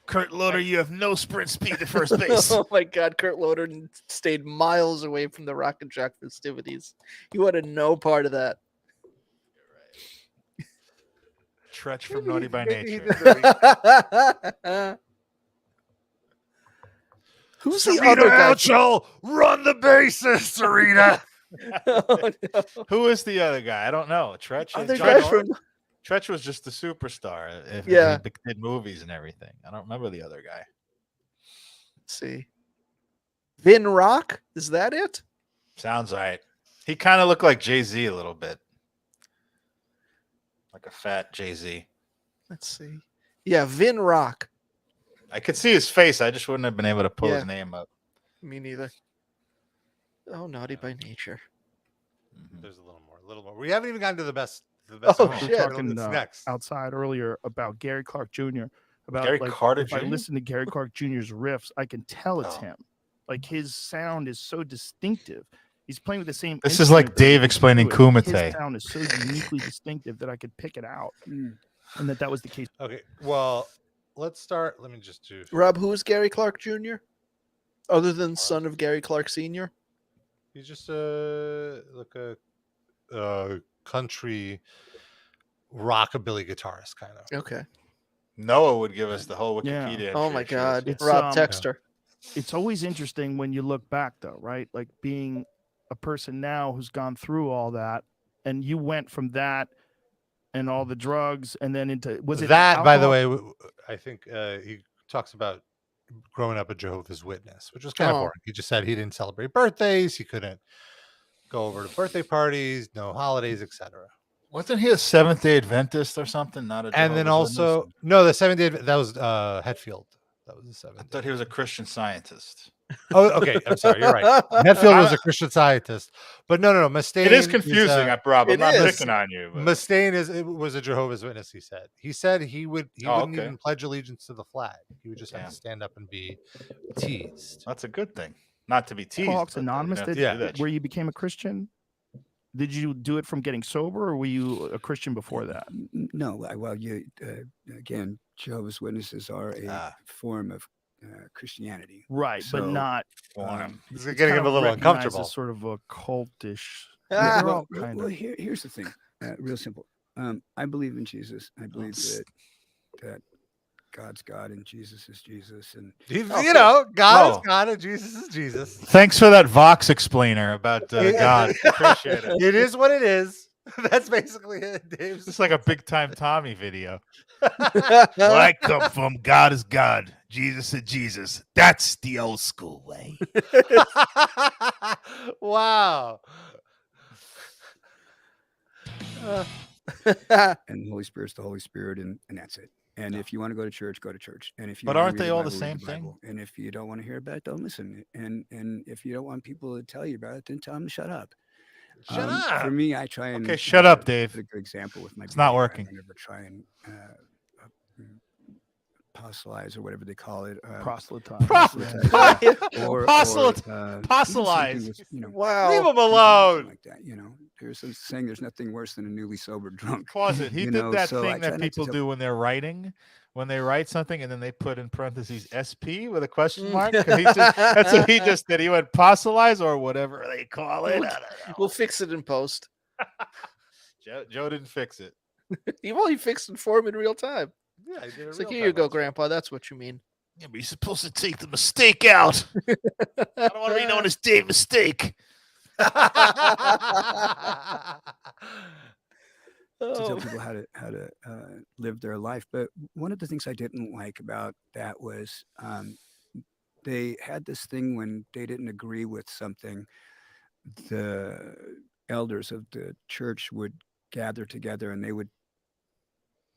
Speaker 7: Kurt Loder, you have no sprint speed to first base.
Speaker 3: Oh my God, Kurt Loder stayed miles away from the Rock and Jock festivities. He wanted no part of that.
Speaker 4: Tretch from Naughty by Nature.
Speaker 3: Who's the other guy?
Speaker 2: Alcho, run the bases, Serena.
Speaker 3: Oh, no.
Speaker 4: Who is the other guy? I don't know. Tretch. Tretch was just the superstar. If he did movies and everything. I don't remember the other guy.
Speaker 3: Let's see. Vin Rock? Is that it?
Speaker 4: Sounds right. He kind of looked like Jay-Z a little bit. Like a fat Jay-Z.
Speaker 3: Let's see. Yeah, Vin Rock.
Speaker 4: I could see his face. I just wouldn't have been able to pull his name up.
Speaker 3: Me neither. Oh, Naughty by Nature.
Speaker 2: There's a little more. We haven't even gotten to the best.
Speaker 3: Oh,
Speaker 9: shit. We were talking next outside earlier about Gary Clark Jr. About
Speaker 4: Gary Carter
Speaker 9: Jr.? I listen to Gary Clark Jr.'s riffs, I can tell it's him. Like, his sound is so distinctive. He's playing with the same.
Speaker 4: This is like Dave explaining Kumite.
Speaker 9: His sound is so uniquely distinctive that I could pick it out, and that was the case.
Speaker 2: Okay, well, let's start. Let me just do.
Speaker 3: Rob, who is Gary Clark Jr.? Other than son of Gary Clark Sr.?
Speaker 2: He's just like a country rockabilly guitarist, kind of.
Speaker 3: Okay.
Speaker 4: Noah would give us the whole Wikipedia.
Speaker 3: Yeah. Oh my God, it's, Rob Texter.
Speaker 9: It's always interesting when you look back, though, right? Like, being a person now who's gone through all that, and you went from that and all the drugs, and then into
Speaker 2: that? By the way, I think he talks about growing up a Jehovah's Witness, which was kind of boring. He just said he didn't celebrate birthdays, he couldn't go over to birthday parties, no holidays, etc.
Speaker 4: Wasn't he a Seventh-day Adventist or something? Not a Jehovah's
Speaker 2: and then also
Speaker 4: Witness?
Speaker 2: No, the Seventh-day that was Hetfield. That was the Seventh.
Speaker 4: I thought he was a Christian Scientist.
Speaker 2: Oh, okay. I'm sorry. You're right. Hetfield was a Christian Scientist, but no. Mustaine.
Speaker 4: It is confusing. I'm not picking on you. But.
Speaker 2: Mustaine was a Jehovah's Witness. He said he wouldn't even pledge allegiance to the flag. He would just have to stand up and be teased.
Speaker 4: That's a good thing, not to be teased.
Speaker 9: Alcoholics Anonymous. Where you became a Christian. Did you do it from getting sober, or were you a Christian before that?
Speaker 5: No. Well, again, Jehovah's Witnesses are a form of Christianity,
Speaker 9: right? So, but not.
Speaker 2: It's getting him a little uncomfortable.
Speaker 9: As sort of a cultish.
Speaker 5: Here's the thing. Real simple. I believe in Jesus. I believe that God's God and Jesus is Jesus, and
Speaker 2: God is God and Jesus is Jesus.
Speaker 4: Thanks for that Vox explainer about God. Appreciate it.
Speaker 2: It is what it is. That's basically it, Dave.
Speaker 4: It's like a big time Tommy video.
Speaker 7: Where I come from, God is God, Jesus is Jesus. That's the old school way.
Speaker 2: Wow.
Speaker 5: And the Holy Spirit's the Holy Spirit, and that's it. And if you want to go to church, go to church. And if you
Speaker 4: aren't they all the same thing?
Speaker 5: And if you don't want to hear about it, don't listen. And if you don't want people to tell you about it, then tell them to shut up.
Speaker 2: Shut up.
Speaker 5: For me, I try and
Speaker 4: shut up, Dave.
Speaker 5: A good example with my.
Speaker 4: It's not working.
Speaker 5: I never try and apostolize or whatever they call it.
Speaker 9: Proselytize.
Speaker 2: Apostolize.
Speaker 3: Wow.
Speaker 2: Leave him alone.
Speaker 5: Like that, There's saying there's nothing worse than a newly sober drunk.
Speaker 4: Closet. He did that thing that people do when they're writing. When they write something and then they put in parentheses SP with a question mark. That's what he just did. He went apostolize or whatever they call it.
Speaker 3: We'll fix it in post.
Speaker 4: Joe didn't fix it.
Speaker 3: He fixed it for him in real time.
Speaker 2: Yeah, I did
Speaker 3: it's like, here you go, Grandpa. That's what you mean.
Speaker 7: Yeah, but you're supposed to take the mistake out. I don't want to be known as Dave Mistake.
Speaker 5: To tell people how to live their life. But one of the things I didn't like about that was they had this thing when they didn't agree with something, the elders of the church would gather together and they would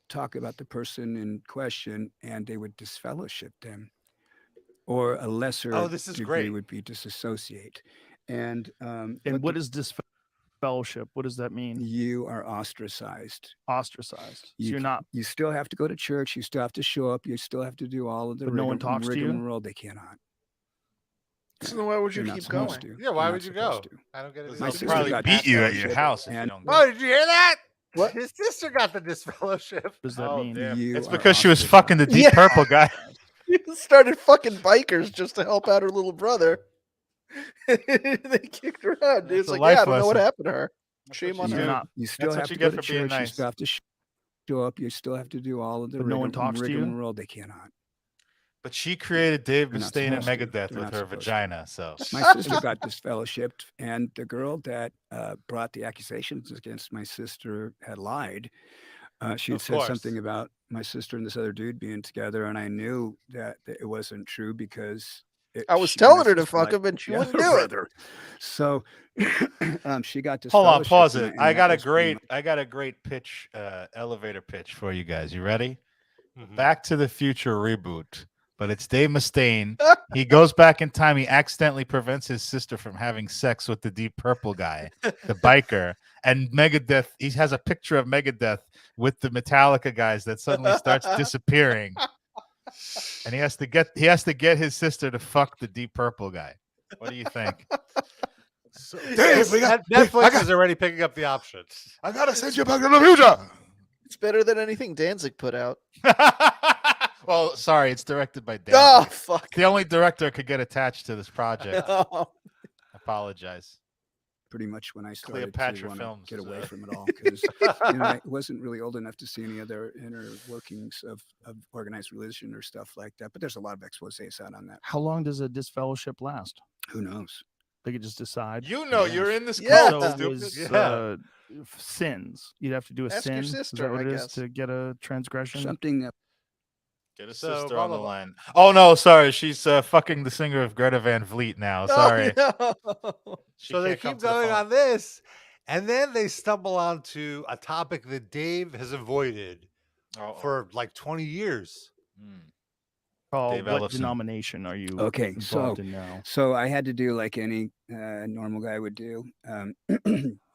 Speaker 5: talk about the person in question and they would disfellowship them, or a lesser degree
Speaker 2: great.
Speaker 5: would be disassociate. And
Speaker 9: what is disfellowship? What does that mean?
Speaker 5: You are ostracized.
Speaker 9: Ostracized. So you're not.
Speaker 5: You still have to go to church. You still have to show up. You still have to do all of the.
Speaker 9: But no one talks to you.
Speaker 5: They cannot.
Speaker 3: So then why would you keep going?
Speaker 2: Yeah, why would you go? I don't get it.
Speaker 4: My sister probably beat you at your house if you don't go.
Speaker 2: Oh, did you hear that? What? His sister got the disfellowship.
Speaker 9: What does that mean?
Speaker 4: It's because she was fucking the Deep Purple guy.
Speaker 3: She started fucking bikers just to help out her little brother. They kicked her out. It's like, I don't know what happened to her. Shame on her.
Speaker 5: You still have to go to church. You still have to show up. You still have to do all of the.
Speaker 9: But no one talks to you.
Speaker 5: They cannot.
Speaker 4: But she created Dave Mustaine and Megadeth with her vagina. So
Speaker 5: my sister got disfellowshipped, and the girl that brought the accusations against my sister had lied. She had said something about my sister and this other dude being together, and I knew that it wasn't true because
Speaker 3: I was telling her to fuck him, and she wouldn't do it.
Speaker 5: So she got disfellowshipped.
Speaker 4: Hold on, pause it. I got a great pitch, elevator pitch for you guys. You ready? Mm-hmm. Back to the Future reboot. But it's Dave Mustaine. He goes back in time. He accidentally prevents his sister from having sex with the Deep Purple guy, the biker. And Megadeth, he has a picture of Megadeth with the Metallica guys that suddenly starts disappearing. And he has to get his sister to fuck the Deep Purple guy. What do you think?
Speaker 2: So, Dave, Netflix is already picking up the options.
Speaker 7: I gotta send you back to the future.
Speaker 3: It's better than anything Danzig put out.
Speaker 4: Well, sorry, it's directed by Dan.
Speaker 3: Oh, fuck.
Speaker 4: The only director could get attached to this project. I apologize.
Speaker 5: Pretty much when I started
Speaker 4: Cleopatra
Speaker 5: to
Speaker 4: Films
Speaker 5: get away from it all, because I wasn't really old enough to see any other inner workings of organized religion or stuff like that. But there's a lot of exposés out on that.
Speaker 9: How long does a disfellowship last?
Speaker 5: Who knows?
Speaker 9: They could just decide.
Speaker 4: You're in this
Speaker 9: cult. So sins. You'd have to do a
Speaker 3: Ask
Speaker 9: sin.
Speaker 3: your sister,
Speaker 9: is that what
Speaker 3: I
Speaker 9: it is
Speaker 3: guess.
Speaker 9: to get a transgression?
Speaker 5: Something.
Speaker 4: Get a sister on the line. Oh no, sorry, she's fucking the singer of Greta Van Fleet now. Sorry.
Speaker 3: Oh, no.
Speaker 2: So they keep going on this, and then they stumble onto a topic that Dave has avoided for like 20 years.
Speaker 9: What denomination are you involved in now?
Speaker 5: So I had to do like any normal guy would do.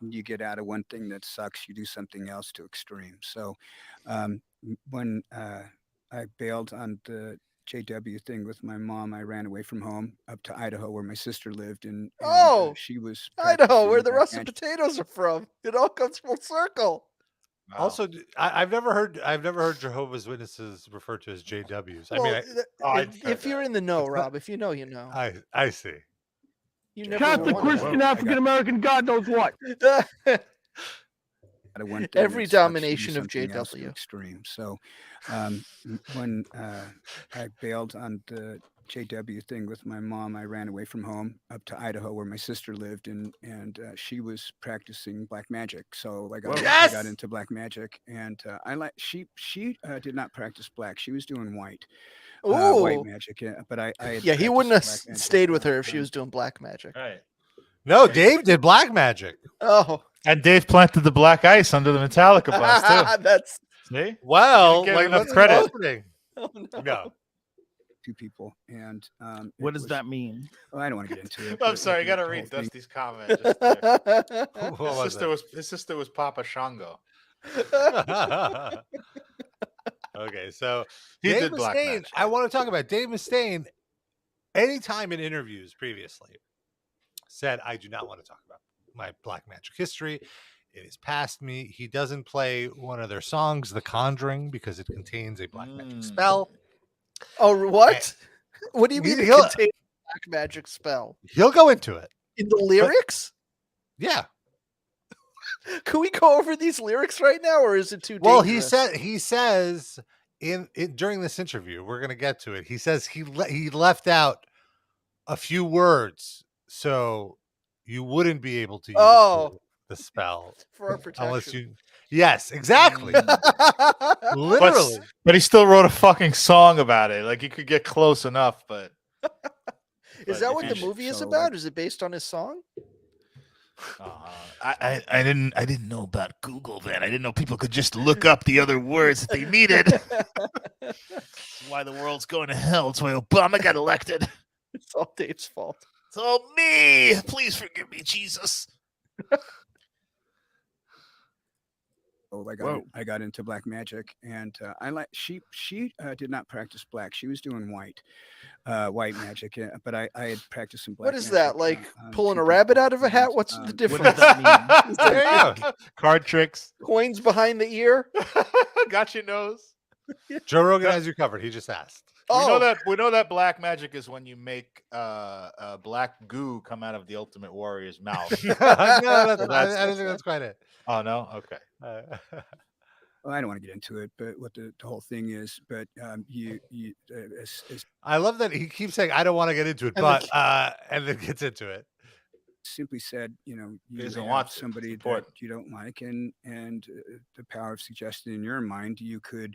Speaker 5: You get out of one thing that sucks, you do something else to extreme. So when I bailed on the JW thing with my mom, I ran away from home up to Idaho where my sister lived, and she was
Speaker 3: Idaho, where the russet potatoes are from. It all comes full circle.
Speaker 2: Wow. Also, I've never heard Jehovah's Witnesses referred to as JWs.
Speaker 3: If you're in the know, Rob, if you know, you know.
Speaker 2: I see.
Speaker 3: You never
Speaker 9: Catholic, Christian, African American, God knows what.
Speaker 3: Every domination of JW.
Speaker 5: Extreme. So when I bailed on the JW thing with my mom, I ran away from home up to Idaho where my sister lived, and she was practicing black magic. So I got into black magic, and she did not practice black. She was doing white. White magic. Yeah, but
Speaker 3: he wouldn't have stayed with her if she was doing black magic.
Speaker 4: Right.
Speaker 2: No, Dave did black magic.
Speaker 3: Oh.
Speaker 4: And Dave planted the black ice under the Metallica bus too.
Speaker 3: That's
Speaker 4: see.
Speaker 2: Well,
Speaker 4: like enough credit.
Speaker 3: Oh,
Speaker 2: no.
Speaker 5: Two people, and
Speaker 9: what does that mean?
Speaker 5: I don't want to get into it.
Speaker 4: I'm sorry, I got to read Dusty's comment. His sister was Papa Shango.
Speaker 2: Okay, so
Speaker 4: He
Speaker 2: Dave
Speaker 4: did Black
Speaker 2: Mustaine.
Speaker 4: Magic.
Speaker 2: I want to talk about Dave Mustaine. Anytime in interviews previously, said I do not want to talk about my black magic history. It is past me. He doesn't play one of their songs, The Conjuring, because it contains a black magic spell.
Speaker 3: Oh, what? What do you mean it contains a black magic spell?
Speaker 2: He'll go into it.
Speaker 3: In the lyrics?
Speaker 2: Yeah.
Speaker 3: Can we go over these lyrics right now, or is it too dangerous?
Speaker 2: Well, he says in during this interview, we're going to get to it. He says he left out a few words so you wouldn't be able to use the spell
Speaker 3: for our protection.
Speaker 2: Unless you, yes, exactly. Literally.
Speaker 4: But he still wrote a fucking song about it. Like, you could get close enough, but
Speaker 3: is that what the movie is about? Is it based on his song?
Speaker 7: I didn't know about Google then. I didn't know people could just look up the other words that they needed. That's why the world's going to hell. That's why Obama got elected.
Speaker 3: It's all Dave's fault.
Speaker 7: It's all me. Please forgive me, Jesus.
Speaker 5: Oh, I got into black magic, and she did not practice black. She was doing white magic, but I had practiced some black.
Speaker 3: What is that? Like pulling a rabbit out of a hat? What's the difference?
Speaker 2: What does that mean?
Speaker 4: Card tricks,
Speaker 3: coins behind the ear.
Speaker 4: Got your nose.
Speaker 2: Joe Rogan has you covered. He just asked.
Speaker 4: We know that black magic is when you make black goo come out of the Ultimate Warrior's mouth.
Speaker 2: I don't think that's quite it.
Speaker 4: Oh no, okay.
Speaker 5: Well, I don't want to get into it, but what the whole thing is. But
Speaker 2: I love that he keeps saying, "I don't want to get into it," but and then gets into it.
Speaker 5: Simply said, you
Speaker 4: doesn't
Speaker 5: have
Speaker 4: want
Speaker 5: somebody that you don't like, and the power of suggestion in your mind, you could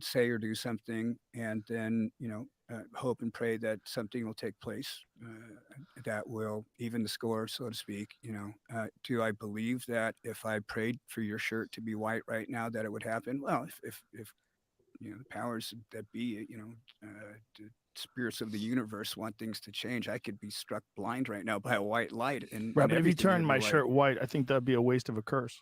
Speaker 5: say or do something, and then hope and pray that something will take place that will even the score, so to speak. Do I believe that if I prayed for your shirt to be white right now, that it would happen? Well, if the powers that be, the spirits of the universe want things to change, I could be struck blind right now by a white light.
Speaker 9: But if you turn my shirt white, I think that'd be a waste of a curse.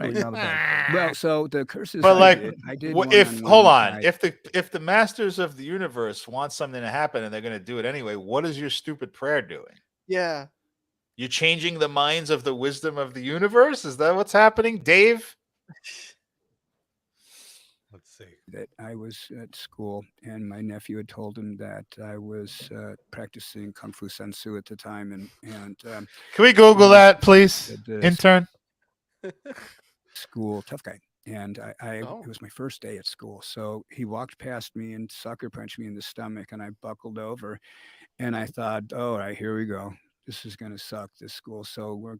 Speaker 5: Right. Well, so the curses.
Speaker 4: But
Speaker 5: I did
Speaker 4: if the masters of the universe want something to happen and they're going to do it anyway, what is your stupid prayer doing?
Speaker 3: Yeah,
Speaker 4: you're changing the minds of the wisdom of the universe. Is that what's happening, Dave?
Speaker 2: Let's see.
Speaker 5: That I was at school, and my nephew had told him that I was practicing Kung Fu Sun Tzu at the time, and
Speaker 4: can we Google that, please, intern?
Speaker 5: School, tough guy. And it was my first day at school. So he walked past me and sucker punched me in the stomach, and I buckled over, and I thought, all right, here we go. This is going to suck, this school. So we're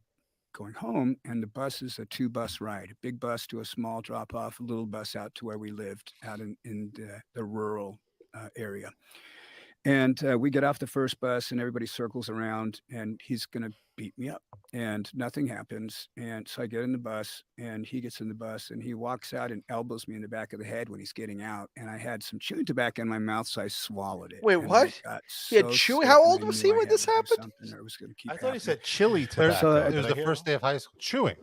Speaker 5: going home, and the bus is a 2-bus ride, a big bus to a small drop off, a little bus out to where we lived out in the rural area. And we get off the first bus, and everybody circles around, and he's going to beat me up. And nothing happens. And so I get in the bus, and he gets in the bus, and he walks out and elbows me in the back of the head when he's getting out. And I had some chewing tobacco in my mouth, so I swallowed it.
Speaker 3: Wait, what? He had chewing? How old was he when this happened?
Speaker 4: I thought he said chili tobacco.
Speaker 2: It was the first day of high school. Chewing.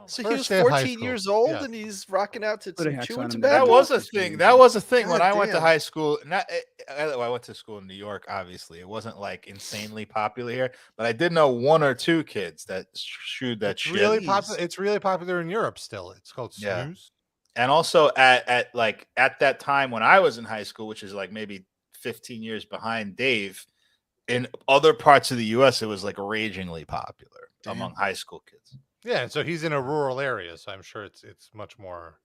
Speaker 3: So he was 14 years old, and he's rocking out to some chewing tobacco.
Speaker 4: That was a thing. That was a thing when I went to high school. I went to school in New York. Obviously, it wasn't like insanely popular here, but I did know 1 or 2 kids that chewed that shit.
Speaker 2: Really popular. It's really popular in Europe still. It's called snooze.
Speaker 4: And also at that time when I was in high school, which is like maybe 15 years behind Dave, in other parts of the U.S., it was like ragingly popular among high school kids.
Speaker 2: Yeah, and so he's in a rural area, so I'm sure it's much more.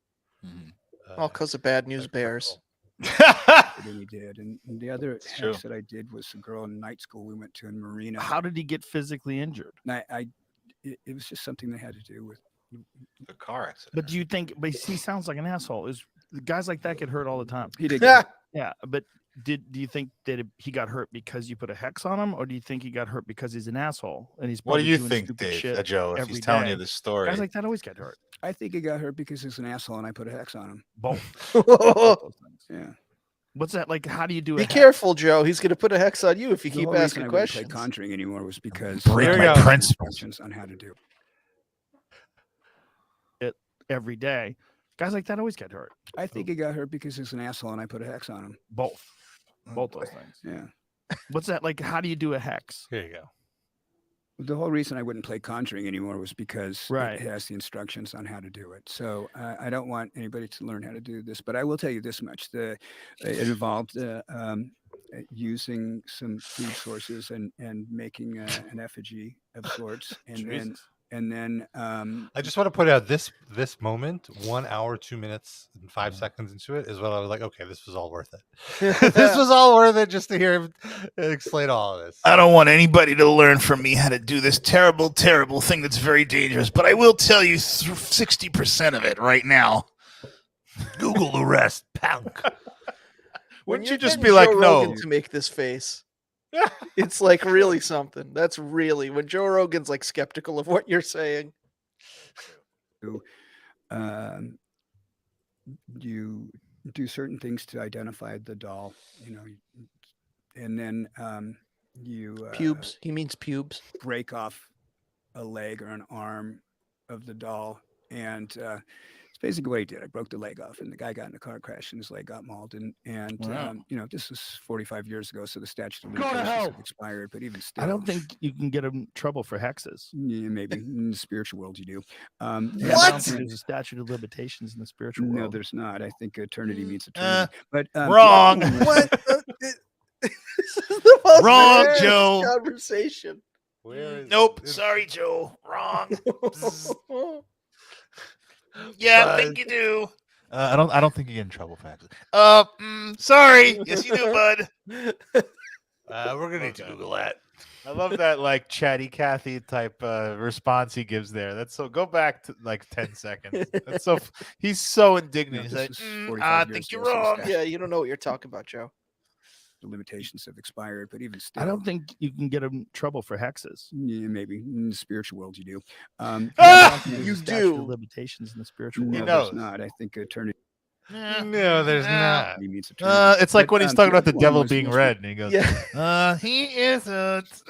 Speaker 3: All because of bad news bears.
Speaker 5: And he did, and the other hex that I did was a girl in night school we went to in Marina.
Speaker 9: How did he get physically injured?
Speaker 5: It was just something that had to do with
Speaker 4: a car accident.
Speaker 9: But do you think? But he sounds like an asshole. Guys like that get hurt all the time.
Speaker 5: He did.
Speaker 9: Yeah, but do you think that he got hurt because you put a hex on him, or do you think he got hurt because he's an asshole and he's?
Speaker 4: What do you think, Dave? Joe, if he's telling you this story,
Speaker 9: guys like that always get hurt.
Speaker 5: I think he got hurt because he's an asshole and I put a hex on him.
Speaker 9: Both.
Speaker 5: Yeah.
Speaker 9: What's that like? How do you do it?
Speaker 3: Be careful, Joe. He's going to put a hex on you if you keep asking questions.
Speaker 5: I didn't play Conjuring anymore was because
Speaker 7: break my principles
Speaker 5: on how to do
Speaker 9: it every day. Guys like that always get hurt.
Speaker 5: I think he got hurt because he's an asshole and I put a hex on him.
Speaker 9: Both those things.
Speaker 5: Yeah.
Speaker 9: What's that like? How do you do a hex?
Speaker 2: Here you go.
Speaker 5: The whole reason I wouldn't play Conjuring anymore was because
Speaker 9: Right.
Speaker 5: it has the instructions on how to do it. So I don't want anybody to learn how to do this, but I will tell you this much: it involved using some food sources and making an effigy of sorts, and then
Speaker 2: I just want to put out this moment, 1 hour, 2 minutes, and 5 seconds into it is when I was like, okay, this was all worth it. This was all worth it just to hear him explain all of this.
Speaker 7: I don't want anybody to learn from me how to do this terrible, terrible thing that's very dangerous, but I will tell you 60% of it right now.
Speaker 2: Google the rest, punk.
Speaker 4: Wouldn't you just be like,
Speaker 3: Joe
Speaker 4: no?
Speaker 3: Rogan to make this face. It's like really something. That's really when Joe Rogan's like skeptical of what you're saying.
Speaker 5: You do certain things to identify the doll, and then you
Speaker 3: Pubes. He means pubes.
Speaker 5: break off a leg or an arm of the doll, and it's basically what he did. I broke the leg off, and the guy got in a car crash, and his leg got mauled. And
Speaker 9: Wow.
Speaker 5: this was 45 years ago, so the statute of
Speaker 9: Go to
Speaker 5: limitations
Speaker 9: hell.
Speaker 5: have expired. But even still,
Speaker 9: I don't think you can get in trouble for hexes.
Speaker 5: Yeah, maybe in the spiritual world you do.
Speaker 9: Yeah, I don't think there's a statute of limitations in the spiritual world.
Speaker 5: No, there's not. I think eternity means eternity. But
Speaker 7: Wrong.
Speaker 3: What? This is the most
Speaker 7: Wrong,
Speaker 3: rare
Speaker 7: Joe.
Speaker 3: conversation.
Speaker 2: Where is
Speaker 7: Nope.
Speaker 2: it?
Speaker 7: Sorry, Joe. Wrong. Yeah, I think you do.
Speaker 4: I don't think you get in trouble for hexes.
Speaker 7: Sorry. Yes, you do, bud.
Speaker 2: We're gonna need to Google that.
Speaker 4: I love that like chatty Cathy type response he gives there. That's so. Go back to like 10 seconds. That's so. He's so indignant. He's like,
Speaker 5: this was 45
Speaker 7: I
Speaker 5: years
Speaker 7: think you're
Speaker 5: ago, so the
Speaker 7: wrong.
Speaker 5: statute
Speaker 3: Yeah, you don't know what you're talking about, Joe.
Speaker 5: of limitations have expired. But even still,
Speaker 9: I don't think you can get in trouble for hexes.
Speaker 5: Yeah, maybe in the spiritual world you do.
Speaker 9: Yeah, I don't think there's
Speaker 3: You
Speaker 9: a statute of
Speaker 3: do.
Speaker 9: limitations in the spiritual
Speaker 5: No,
Speaker 9: world.
Speaker 4: knows.
Speaker 5: there's not. I think eternity
Speaker 2: No, there's not.
Speaker 5: means eternity.
Speaker 4: it's like
Speaker 5: But,
Speaker 4: when he's talking about the
Speaker 5: one
Speaker 4: devil
Speaker 5: was
Speaker 4: being
Speaker 5: most
Speaker 4: red, and he goes,
Speaker 3: Yeah.
Speaker 7: He isn't.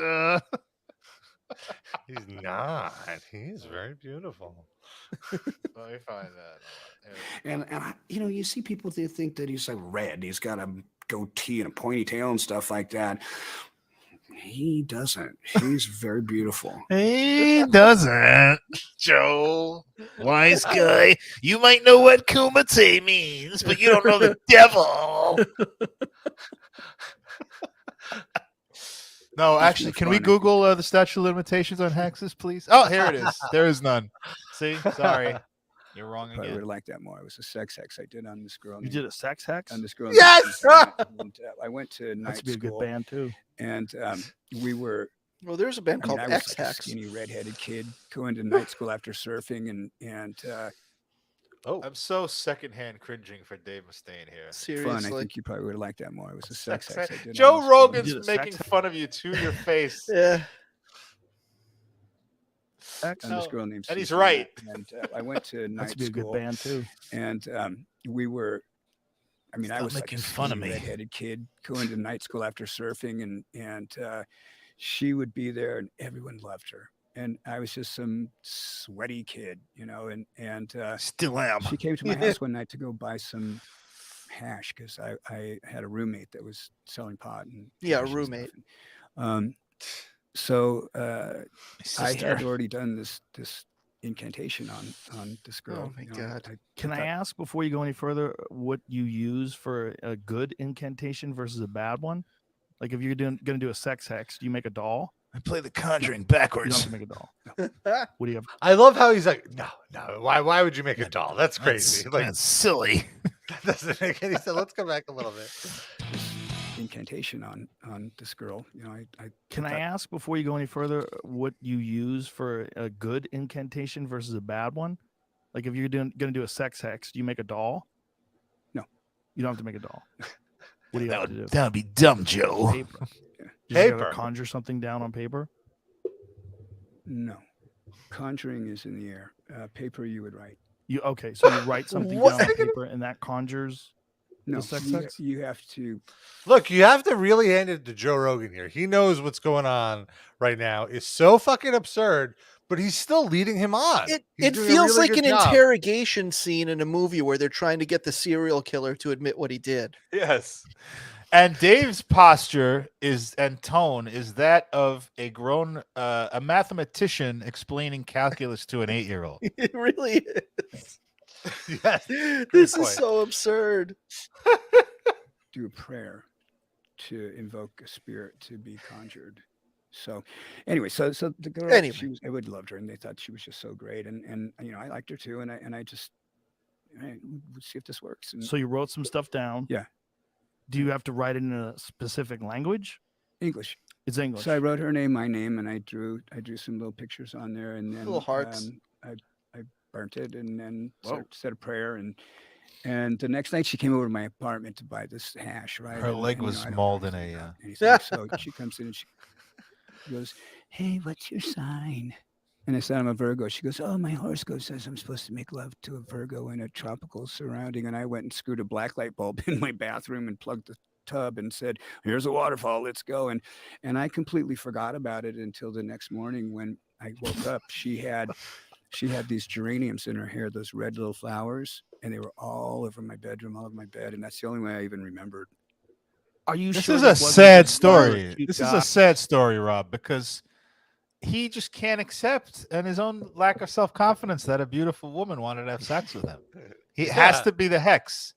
Speaker 2: He's not. He's very beautiful.
Speaker 4: Let me find that.
Speaker 11: And you see people that think that he's like red. He's got a goatee and a pointy tail and stuff like that. He doesn't. He's very beautiful.
Speaker 7: He doesn't. Joe, wise guy. You might know what kumite means, but you don't know the devil.
Speaker 4: No, actually, can we Google the statute of limitations on hexes, please? Oh, here it is. There is none. See, sorry, you're wrong
Speaker 5: I would
Speaker 4: again.
Speaker 5: have liked that more. It was a sex hex I did on this girl.
Speaker 9: You did a sex hex?
Speaker 5: On this girl.
Speaker 2: Yes!
Speaker 5: I went to night
Speaker 9: That's be a
Speaker 5: school,
Speaker 9: good band too.
Speaker 5: and we were.
Speaker 3: Well, there's a band called
Speaker 5: I was
Speaker 3: X
Speaker 5: like a
Speaker 3: Hex.
Speaker 5: skinny redheaded kid going to night school after surfing, and
Speaker 4: I'm so secondhand cringing for Dave Mustaine here.
Speaker 5: fun. I
Speaker 3: Seriously.
Speaker 5: think you probably would have liked that more. It was a sex hex I did. on
Speaker 4: Joe
Speaker 5: this girl.
Speaker 9: You did
Speaker 4: Rogan's
Speaker 9: a sex
Speaker 4: making
Speaker 9: hex?
Speaker 4: fun of you to your face.
Speaker 3: Yeah.
Speaker 9: Sex?
Speaker 5: And this girl named
Speaker 4: And he's
Speaker 5: Susan,
Speaker 4: right.
Speaker 5: And I went to night
Speaker 9: That's be a good
Speaker 5: school,
Speaker 9: band too.
Speaker 5: and we were. I mean, I
Speaker 7: Stop
Speaker 5: was like a
Speaker 7: making fun of
Speaker 5: skinny
Speaker 7: me.
Speaker 5: redheaded kid going to night school after surfing, and she would be there, and everyone loved her. And I was just some sweaty kid, and
Speaker 7: Still am.
Speaker 5: she came to my house one night to go buy some hash because I had a roommate that was selling pot and
Speaker 3: Yeah, a
Speaker 5: hash and
Speaker 3: roommate.
Speaker 5: stuff. So I
Speaker 7: Sister.
Speaker 5: had already done this incantation on this girl.
Speaker 3: Oh my God.
Speaker 9: Can I ask before you go any further what you use for a good incantation versus a bad one? Like if you're going to do a sex hex, do you make a doll?
Speaker 7: I play the Conjuring
Speaker 9: You don't
Speaker 7: backwards.
Speaker 9: have to make a doll. What do you have?
Speaker 2: I love how he's like, no. Why would you make a doll? That's crazy.
Speaker 7: That's silly.
Speaker 2: That doesn't make any sense. Let's go back a little bit.
Speaker 5: Incantation on this girl.
Speaker 9: Can I ask before you go any further what you use for a good incantation versus a bad one? Like if you're going to do a sex hex, do you make a doll?
Speaker 5: No.
Speaker 9: You don't have to make a doll. What do you have to do?
Speaker 7: That would be dumb, Joe.
Speaker 9: Paper. You just gotta
Speaker 2: Paper.
Speaker 9: conjure something down on paper?
Speaker 5: No. Conjuring is in the air. Paper you would write.
Speaker 9: Okay, so you write something
Speaker 3: What?
Speaker 9: down on paper and that conjures
Speaker 5: No,
Speaker 9: the sex
Speaker 5: you,
Speaker 9: hex?
Speaker 5: you have to.
Speaker 2: Look, you have to really hand it to Joe Rogan here. He knows what's going on right now. It's so fucking absurd, but he's still leading him on.
Speaker 3: It feels like an interrogation scene in a movie where they're trying to get the serial killer to admit what he did.
Speaker 4: Yes. And Dave's posture and tone is that of a mathematician explaining calculus to an 8-year-old.
Speaker 3: It really is.
Speaker 2: Yes.
Speaker 3: This is so absurd.
Speaker 5: Do a prayer to invoke a spirit to be conjured. So anyway, so the girl, I would loved her, and they thought she was just so great, and I liked her too, and I just would see if this works. And
Speaker 9: so you wrote some stuff down.
Speaker 5: Yeah.
Speaker 9: Do you have to write it in a specific language?
Speaker 5: English.
Speaker 9: It's English.
Speaker 5: So I wrote her name, my name, and I drew some little pictures on there, and then
Speaker 3: little hearts.
Speaker 5: I burnt it, and then said a prayer, and the next night she came over to my apartment to buy this hash. Right.
Speaker 4: Her leg was mauled in a.
Speaker 5: So she comes in and she goes, "Hey, what's your sign?" And I said, "I'm a Virgo." She goes, "Oh, my horoscope says I'm supposed to make love to a Virgo in a tropical surrounding." And I went and screwed a black light bulb in my bathroom and plugged the tub and said, "Here's a waterfall. Let's go." And I completely forgot about it until the next morning when I woke up. She had these geraniums in her hair, those red little flowers, and they were all over my bedroom, all over my bed. And that's the only way I even remembered.
Speaker 9: Are you
Speaker 4: This
Speaker 9: sure
Speaker 4: is a sad story. This is a sad story, Rob, because he just can't accept, and his own lack of self-confidence, that a beautiful woman wanted to have sex with him. He has to be the hex.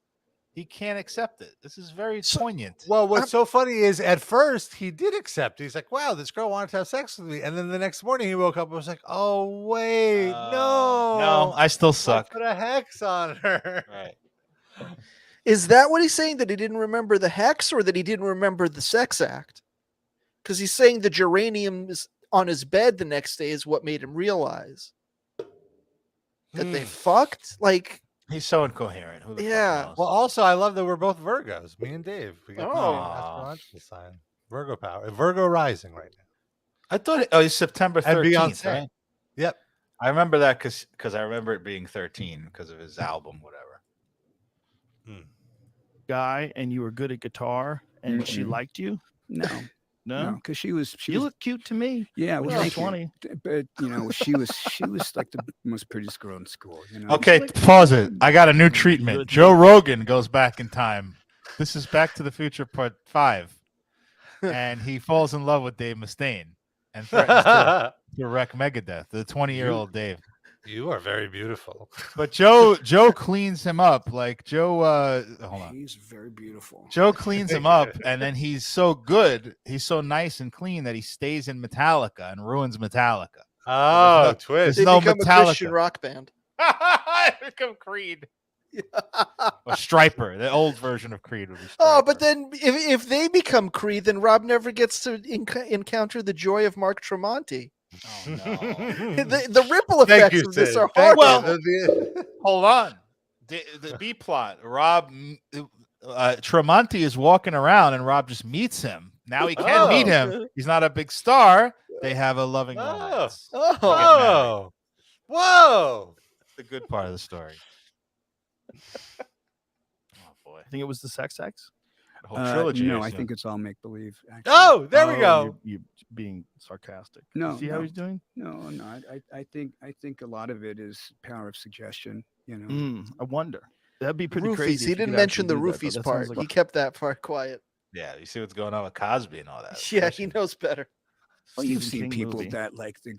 Speaker 4: He can't accept it. This is very poignant.
Speaker 2: Well, what's so funny is at first he did accept. He's like, wow, this girl wanted to have sex with me. And then the next morning he woke up and was like, oh, wait,
Speaker 4: No, I still suck.
Speaker 2: I put a hex on her.
Speaker 4: Right.
Speaker 3: Is that what he's saying? That he didn't remember the hex, or that he didn't remember the sex act? Because he's saying the geraniums on his bed the next day is what made him realize that they fucked. Like,
Speaker 4: he's so incoherent. Who the fuck knows?
Speaker 2: Well, also, I love that we're both Virgos. Me and Dave. We got the same astrological sign. Virgo power. Virgo rising right now.
Speaker 4: I thought it's September 13th, right?
Speaker 2: Yep.
Speaker 4: I remember that because I remember it being 13 because of his album, whatever.
Speaker 9: Guy, and you were good at guitar, and she liked you?
Speaker 5: No, because she was.
Speaker 9: You look cute to me.
Speaker 5: Yeah, well,
Speaker 9: thank 20.
Speaker 5: But she was like the most prettiest girl in school.
Speaker 4: Okay, pause it. I got a new treatment. Joe Rogan goes back in time. This is Back to the Future Part 5, and he falls in love with Dave Mustaine and threatens to wreck Megadeth. The 20-year-old Dave.
Speaker 2: You are very beautiful.
Speaker 4: But Joe cleans him up. Like Joe, hold on.
Speaker 11: He's very beautiful.
Speaker 4: Joe cleans him up, and then he's so good, he's so nice and clean that he stays in Metallica and ruins Metallica.
Speaker 2: Oh, twist!
Speaker 3: They
Speaker 4: no
Speaker 3: become
Speaker 4: Metallica.
Speaker 3: a Christian rock band.
Speaker 4: Become Creed. Or Striper, the old version of Creed would be Striper.
Speaker 3: Oh, but then if they become Creed, then Rob never gets to encounter the joy of Mark Tremonti.
Speaker 4: Oh, no.
Speaker 3: the ripple effects of this are hard.
Speaker 4: Well, hold on. The B plot. Rob Tremonti is walking around, and Rob just meets him. Now he can meet him. He's not a big star. They have a loving romance.
Speaker 2: Whoa!
Speaker 4: That's the good part of the story. Oh boy!
Speaker 9: I think it was the sex acts.
Speaker 4: The whole trilogy.
Speaker 5: No, I think it's all make believe.
Speaker 2: Oh, there we go.
Speaker 9: You being sarcastic.
Speaker 5: No,
Speaker 9: see how he's doing?
Speaker 5: No. I think a lot of it is power of suggestion.
Speaker 9: I wonder. That'd be pretty
Speaker 3: Roofies.
Speaker 9: crazy.
Speaker 3: He didn't mention the roofies part. He kept that part quiet.
Speaker 4: Yeah, you see what's going on with Cosby and all that.
Speaker 3: Yeah, he knows better.
Speaker 5: Well, you've seen people that like the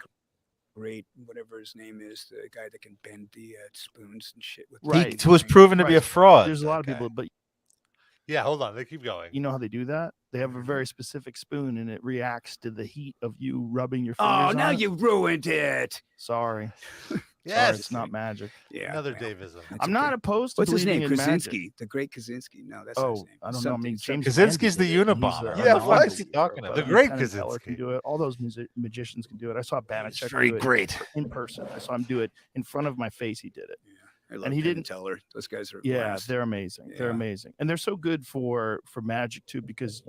Speaker 5: great, whatever his name is, the guy that can bend the spoons and shit. With
Speaker 4: He was proven to be a fraud.
Speaker 9: There's a lot of people, but
Speaker 2: yeah, hold on. They keep going.
Speaker 9: You know how they do that? They have a very specific spoon, and it reacts to the heat of you rubbing your fingers.
Speaker 5: Oh, now
Speaker 9: on
Speaker 5: you ruined it.
Speaker 9: Sorry.
Speaker 2: Yes,
Speaker 9: Sorry, it's not magic.
Speaker 5: Yeah,
Speaker 2: another Davism.
Speaker 9: I'm not opposed to
Speaker 5: what's his name?
Speaker 9: believing in
Speaker 5: Krasinski,
Speaker 9: magic.
Speaker 5: the great Krasinski. No, that's not his name.
Speaker 9: I don't know. I mean, James
Speaker 4: Kaczynski's the
Speaker 9: Bond did it.
Speaker 4: Unabomber.
Speaker 3: Yeah, what
Speaker 4: is he talking about?
Speaker 2: The great
Speaker 9: Penn and Teller
Speaker 2: Kaczynski
Speaker 9: can do it. All those magicians can do it. I saw Banachek
Speaker 4: very
Speaker 9: do it
Speaker 4: great
Speaker 9: in person. I saw him do it in front of my face. He did it.
Speaker 5: I love
Speaker 9: And he
Speaker 5: Penn
Speaker 9: didn't
Speaker 5: tell her. Those guys are
Speaker 9: Yeah,
Speaker 5: blast.
Speaker 9: they're amazing. They're
Speaker 5: Yeah.
Speaker 9: amazing, and they're so good for magic too, because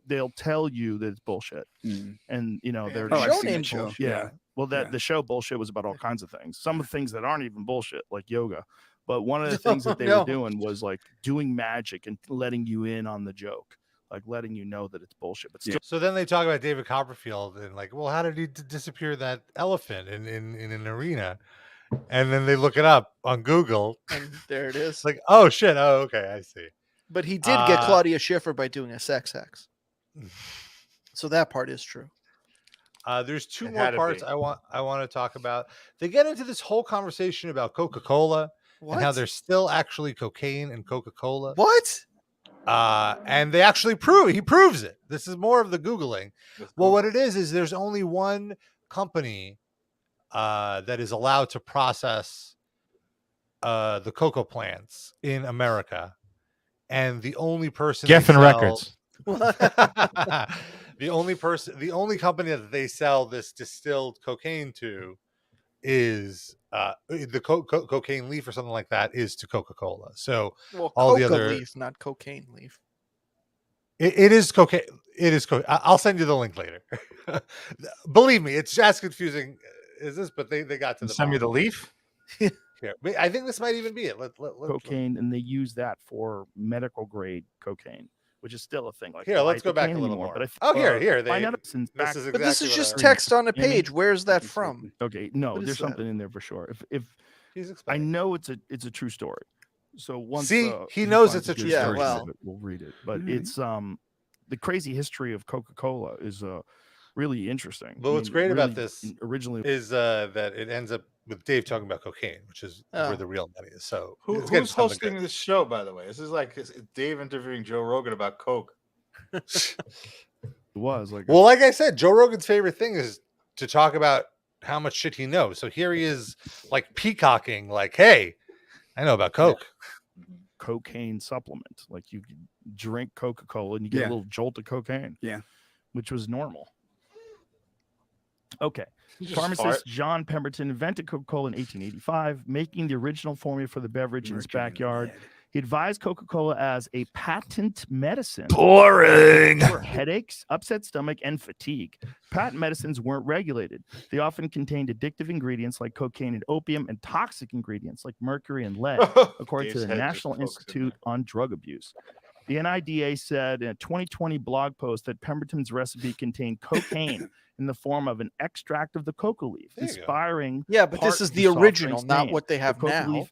Speaker 9: they'll tell you that it's bullshit,
Speaker 5: Mm.
Speaker 9: and they're
Speaker 5: Oh, I've
Speaker 3: show
Speaker 5: seen that
Speaker 3: name
Speaker 5: show.
Speaker 3: bullshit.
Speaker 9: yeah. Well,
Speaker 5: Yeah.
Speaker 9: the show bullshit was about all kinds of things. Some of the things that aren't even bullshit, like yoga. But one of the things that they
Speaker 3: No.
Speaker 9: were doing was like doing magic and letting you in on the joke. like letting you know that it's bullshit. But still,
Speaker 2: So then they talk about David Copperfield and like, well, how did he disappear that elephant in an arena? And then they look it up on Google,
Speaker 3: and there it is.
Speaker 2: Like, oh shit, oh okay, I see.
Speaker 3: But he did get Claudia Schiffer by doing a sex hex. So that part is true.
Speaker 2: There's two more parts I want to talk about. They get into this whole conversation about Coca-Cola and how there's still actually cocaine in Coca-Cola.
Speaker 3: What?
Speaker 2: And they actually he proves it. This is more of the Googling. Well, what it is there's only one company that is allowed to process the cocoa plants in America, and the only person
Speaker 4: Geffen Records.
Speaker 2: the only company that they sell this distilled cocaine to is the cocaine leaf or something like that is to Coca-Cola. So all the other
Speaker 3: leaf, not cocaine leaf.
Speaker 2: It is cocaine. It is cocaine. I'll send you the link later. Believe me, it's just confusing. Is this? But they got to the
Speaker 4: send me the leaf.
Speaker 2: Here, I think this might even be it.
Speaker 9: Cocaine, and they use that for medical grade cocaine, which is still a thing. Like,
Speaker 2: here, let's go back a little more.
Speaker 9: But
Speaker 2: here.
Speaker 3: But this is just text on a page. Where's that from?
Speaker 9: Okay, no, there's something in there for sure. If I know it's a true story. So once
Speaker 2: he knows it's a true story.
Speaker 9: Well, we'll read it. But it's the crazy history of Coca-Cola is really interesting.
Speaker 2: But what's great about this originally is that it ends up with Dave talking about cocaine, which is where the real money is. So
Speaker 4: who's hosting this show, by the way? This is like Dave interviewing Joe Rogan about coke.
Speaker 9: It was like,
Speaker 2: well, like I said, Joe Rogan's favorite thing is to talk about how much shit he knows. So here he is, like peacocking, like, "Hey, I know about coke."
Speaker 9: Cocaine supplement, like you drink Coca-Cola and you get a little jolt of cocaine.
Speaker 5: Yeah,
Speaker 9: which was normal. Okay. Pharmacist John Pemberton invented Coca-Cola in 1885, making the original formula for the beverage in his backyard. He advised Coca-Cola as a patent medicine.
Speaker 7: Boring.
Speaker 9: For headaches, upset stomach, and fatigue. Patent medicines weren't regulated. They often contained addictive ingredients like cocaine and opium, and toxic ingredients like mercury and lead, according to the National Institute on Drug Abuse. The NIDA said in a 2020 blog post that Pemberton's recipe contained cocaine in the form of an extract of the coca leaf, inspiring.
Speaker 3: Yeah, but this is the original, not what they have now.
Speaker 9: Leaf,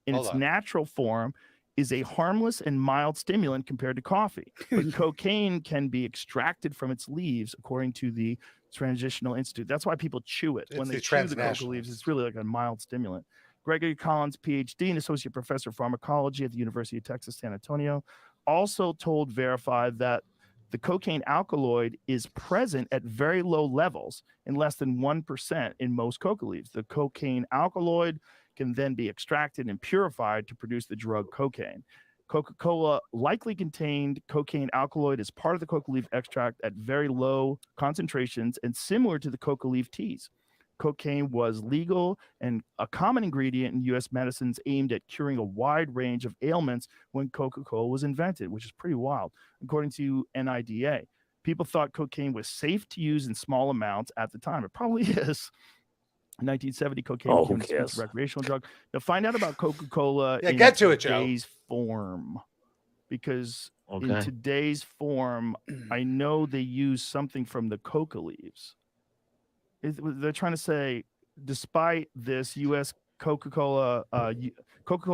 Speaker 9: in its natural form, is a harmless and mild stimulant compared to coffee. But cocaine can be extracted from its leaves, according to the Transitional Institute. That's why people chew it. When they chew the coca leaves, it's really like a mild stimulant. Gregory Collins, PhD and associate professor of pharmacology at the University of Texas, San Antonio, also told Verify that the cocaine alkaloid is present at very low levels, in less than 1% in most coca leaves. The cocaine alkaloid can then be extracted and purified to produce the drug cocaine. Coca-Cola likely contained cocaine alkaloid as part of the coca leaf extract at very low concentrations and similar to the coca leaf teas. Cocaine was legal and a common ingredient in U.S. medicines aimed at curing a wide range of ailments when Coca-Cola was invented, which is pretty wild. According to NIDA, people thought cocaine was safe to use in small amounts at the time. It probably is. In 1970, cocaine became a recreational drug. Now, find out about Coca-Cola in today's form. Because in today's form, I know they use something from the coca leaves. They're trying to say, despite this, U.S. Coca-Cola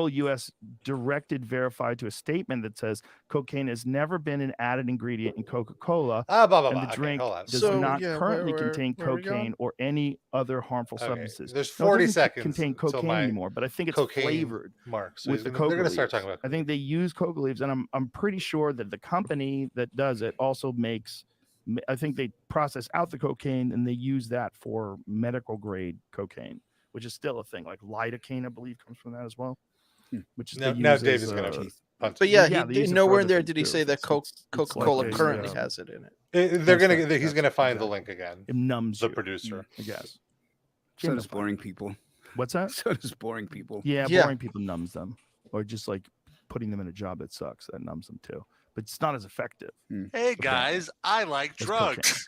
Speaker 9: U.S. directed Verified to a statement that says cocaine has never been an added ingredient in Coca-Cola, and the drink does not currently contain cocaine or any other harmful substances.
Speaker 2: There's 40 seconds.
Speaker 9: Contain cocaine anymore, but I think it's flavored with the coca.
Speaker 2: They're going to start talking about.
Speaker 9: I think they use coca leaves, and I'm pretty sure that the company that does it also makes. I think they process out the cocaine and they use that for medical grade cocaine, which is still a thing. Like lidocaine, I believe, comes from that as well. Which is
Speaker 2: now Dave is going to.
Speaker 3: But he nowhere in there did he say that Coca-Cola currently has it in it.
Speaker 2: He's going to find the link again.
Speaker 9: It numbs
Speaker 2: the producer.
Speaker 9: I guess.
Speaker 5: So does boring people.
Speaker 9: What's that?
Speaker 5: So does boring people.
Speaker 9: Yeah, boring people numbs them, or just like putting them in a job that sucks that numbs them too. But it's not as effective.
Speaker 12: Hey guys, I like drugs.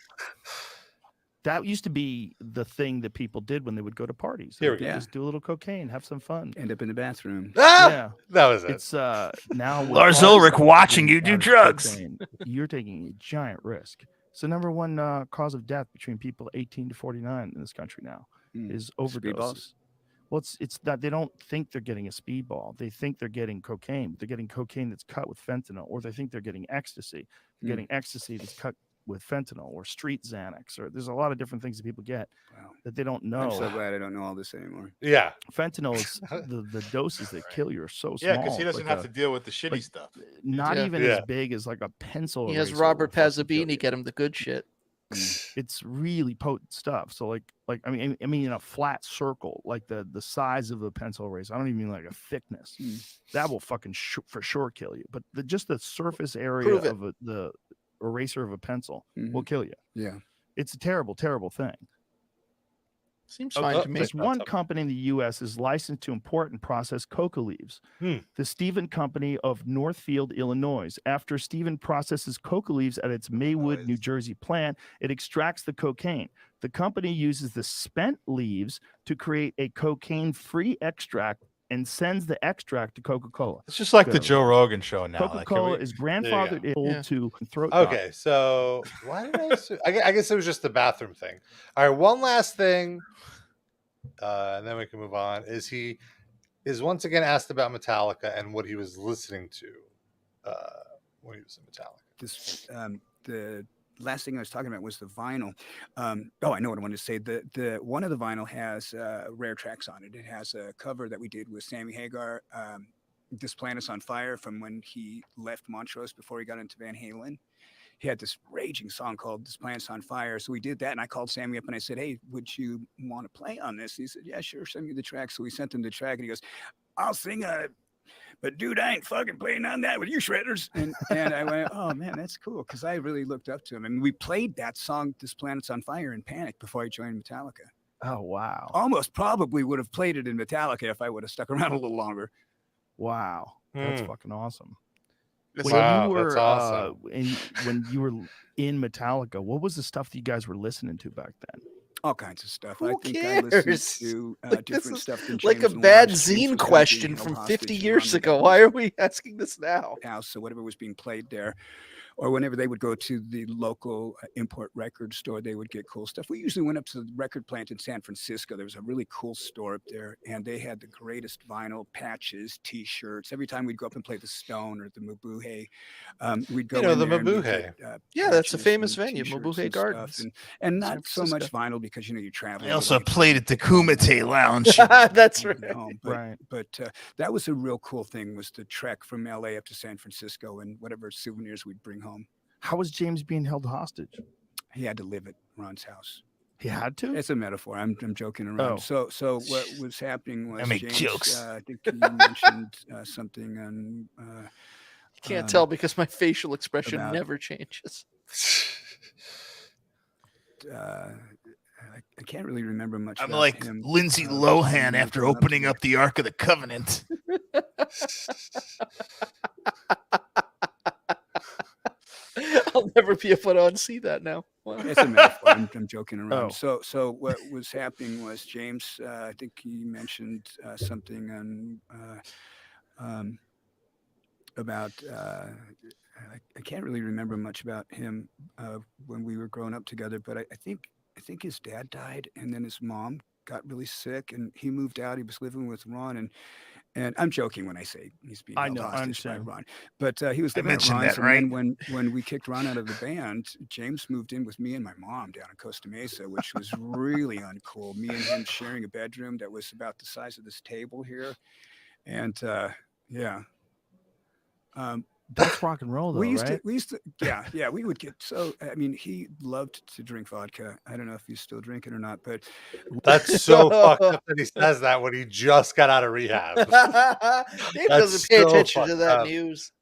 Speaker 9: That used to be the thing that people did when they would go to parties. They would just do a little cocaine, have some fun,
Speaker 5: end up in the bathroom.
Speaker 9: Yeah,
Speaker 2: that was it.
Speaker 9: It's now with
Speaker 7: Lars Ulrich watching you do drugs.
Speaker 9: Cocaine, you're taking a giant risk. So number one cause of death between people 18 to 49 in this country now is overdoses.
Speaker 5: Speedballs?
Speaker 9: Well, it's that they don't think they're getting a speedball. They think they're getting cocaine. But they're getting cocaine that's cut with fentanyl, or they think they're getting ecstasy. They're getting ecstasy that's cut with fentanyl or street Xanax, or there's a lot of different things that people get that they don't know.
Speaker 5: I'm so glad I don't know all this anymore.
Speaker 2: Yeah.
Speaker 9: Fentanyl is the doses that kill you are so small.
Speaker 4: Yeah, because he doesn't have to deal with the shitty stuff.
Speaker 9: Not even as big as like a pencil.
Speaker 3: He has Robert Pazzabini get him the good shit.
Speaker 9: It's really potent stuff. So like I mean in a flat circle, like the size of a pencil eraser. I don't even mean like a thickness. That will fucking for sure kill you. But just the surface area of the eraser of a pencil will kill you.
Speaker 5: Yeah,
Speaker 9: it's a terrible, terrible thing.
Speaker 3: Seems fine to me.
Speaker 9: There's one company in the U.S. is licensed to import and process coca leaves. The Stephen Company of Northfield, Illinois. After Stephen processes coca leaves at its Maywood, New Jersey plant, it extracts the cocaine. The company uses the spent leaves to create a cocaine-free extract and sends the extract to Coca-Cola.
Speaker 4: It's just like the Joe Rogan show now.
Speaker 9: Coca-Cola is grandfathered to throat.
Speaker 2: Okay, so why did I assume? I guess it was just the bathroom thing. All right, one last thing, and then we can move on. He is once again asked about Metallica and what he was listening to when he was in Metallica.
Speaker 5: The last thing I was talking about was the vinyl. I know what I wanted to say. The one of the vinyl has rare tracks on it. It has a cover that we did with Sammy Hagar, "This Planet Is on Fire," from when he left Montrose before he got into Van Halen. He had this raging song called "This Planet's on Fire." So we did that, and I called Sammy up and I said, "Hey, would you want to play on this?" And he said, "Yeah, sure. Send me the track." So we sent him the track, and he goes, "I'll sing but dude, I ain't fucking playing on that with you shredders." And I went, "Oh man, that's cool," because I really looked up to him. And we played that song, "This Planet's on Fire," in Panic before I joined Metallica.
Speaker 9: Oh wow!
Speaker 5: Almost probably would have played it in Metallica if I would have stuck around a little longer.
Speaker 9: Wow, that's fucking awesome. When
Speaker 2: Wow,
Speaker 9: you were,
Speaker 2: that's awesome.
Speaker 9: When you were in Metallica, what was the stuff that you guys were listening to back then?
Speaker 5: All kinds of stuff.
Speaker 3: Who
Speaker 5: I think
Speaker 3: cares?
Speaker 5: I listened to different stuff than
Speaker 3: like a
Speaker 5: James
Speaker 3: bad
Speaker 5: Lawrence,
Speaker 3: zine
Speaker 5: James
Speaker 3: question
Speaker 5: Lawrence,
Speaker 3: from
Speaker 5: held
Speaker 3: 50
Speaker 5: hostage
Speaker 3: years
Speaker 5: around
Speaker 3: ago.
Speaker 5: the
Speaker 3: Why are we asking this now?
Speaker 5: house, so whatever was being played there, or whenever they would go to the local import record store, they would get cool stuff. We usually went up to the record plant in San Francisco. There was a really cool store up there, and they had the greatest vinyl, patches, T-shirts. Every time we'd go up and play the Stone or the Mabuhay, we'd go.
Speaker 2: The Mabuhay.
Speaker 3: Yeah, that's a famous venue, Mabuhay Gardens,
Speaker 5: and not so much vinyl because you travel.
Speaker 7: I also played at the Kumite Lounge.
Speaker 3: That's right.
Speaker 5: But that was a real cool thing, was the trek from LA up to San Francisco and whatever souvenirs we'd bring home.
Speaker 9: How was James being held hostage?
Speaker 5: He had to live at Ron's house.
Speaker 9: He had to?
Speaker 5: It's a metaphor. I'm joking around.
Speaker 9: Oh.
Speaker 5: So what was happening was
Speaker 7: I make
Speaker 5: James,
Speaker 7: jokes.
Speaker 5: I think he mentioned something on.
Speaker 3: You can't tell because my facial expression
Speaker 5: about-
Speaker 3: never changes.
Speaker 5: I can't really remember much.
Speaker 7: I'm
Speaker 5: about
Speaker 7: like
Speaker 5: him.
Speaker 7: Lindsay Lohan after opening up the Ark of the Covenant.
Speaker 3: I'll never be able to unsee that now. Wow.
Speaker 5: It's a metaphor. I'm joking around.
Speaker 9: Oh.
Speaker 5: So what was happening was James. I think he mentioned something on about. I can't really remember much about him when we were growing up together, but I think his dad died, and then his mom got really sick, and he moved out. He was living with Ron, and I'm joking when I say he's being held hostage by Ron, but he was living at Ron's. And then when we kicked Ron out of the band, James moved in with me and my mom down in Costa Mesa, which was really uncool. Me and him sharing a bedroom that was about the size of this table here, and yeah.
Speaker 9: That's rock and roll, though,
Speaker 5: we used
Speaker 9: right?
Speaker 5: to, we would get so. I mean, he loved to drink vodka. I don't know if he's still drinking or not, but
Speaker 2: that's so fucked up that he says that when he just got out of rehab.
Speaker 3: Dave doesn't pay attention to that news.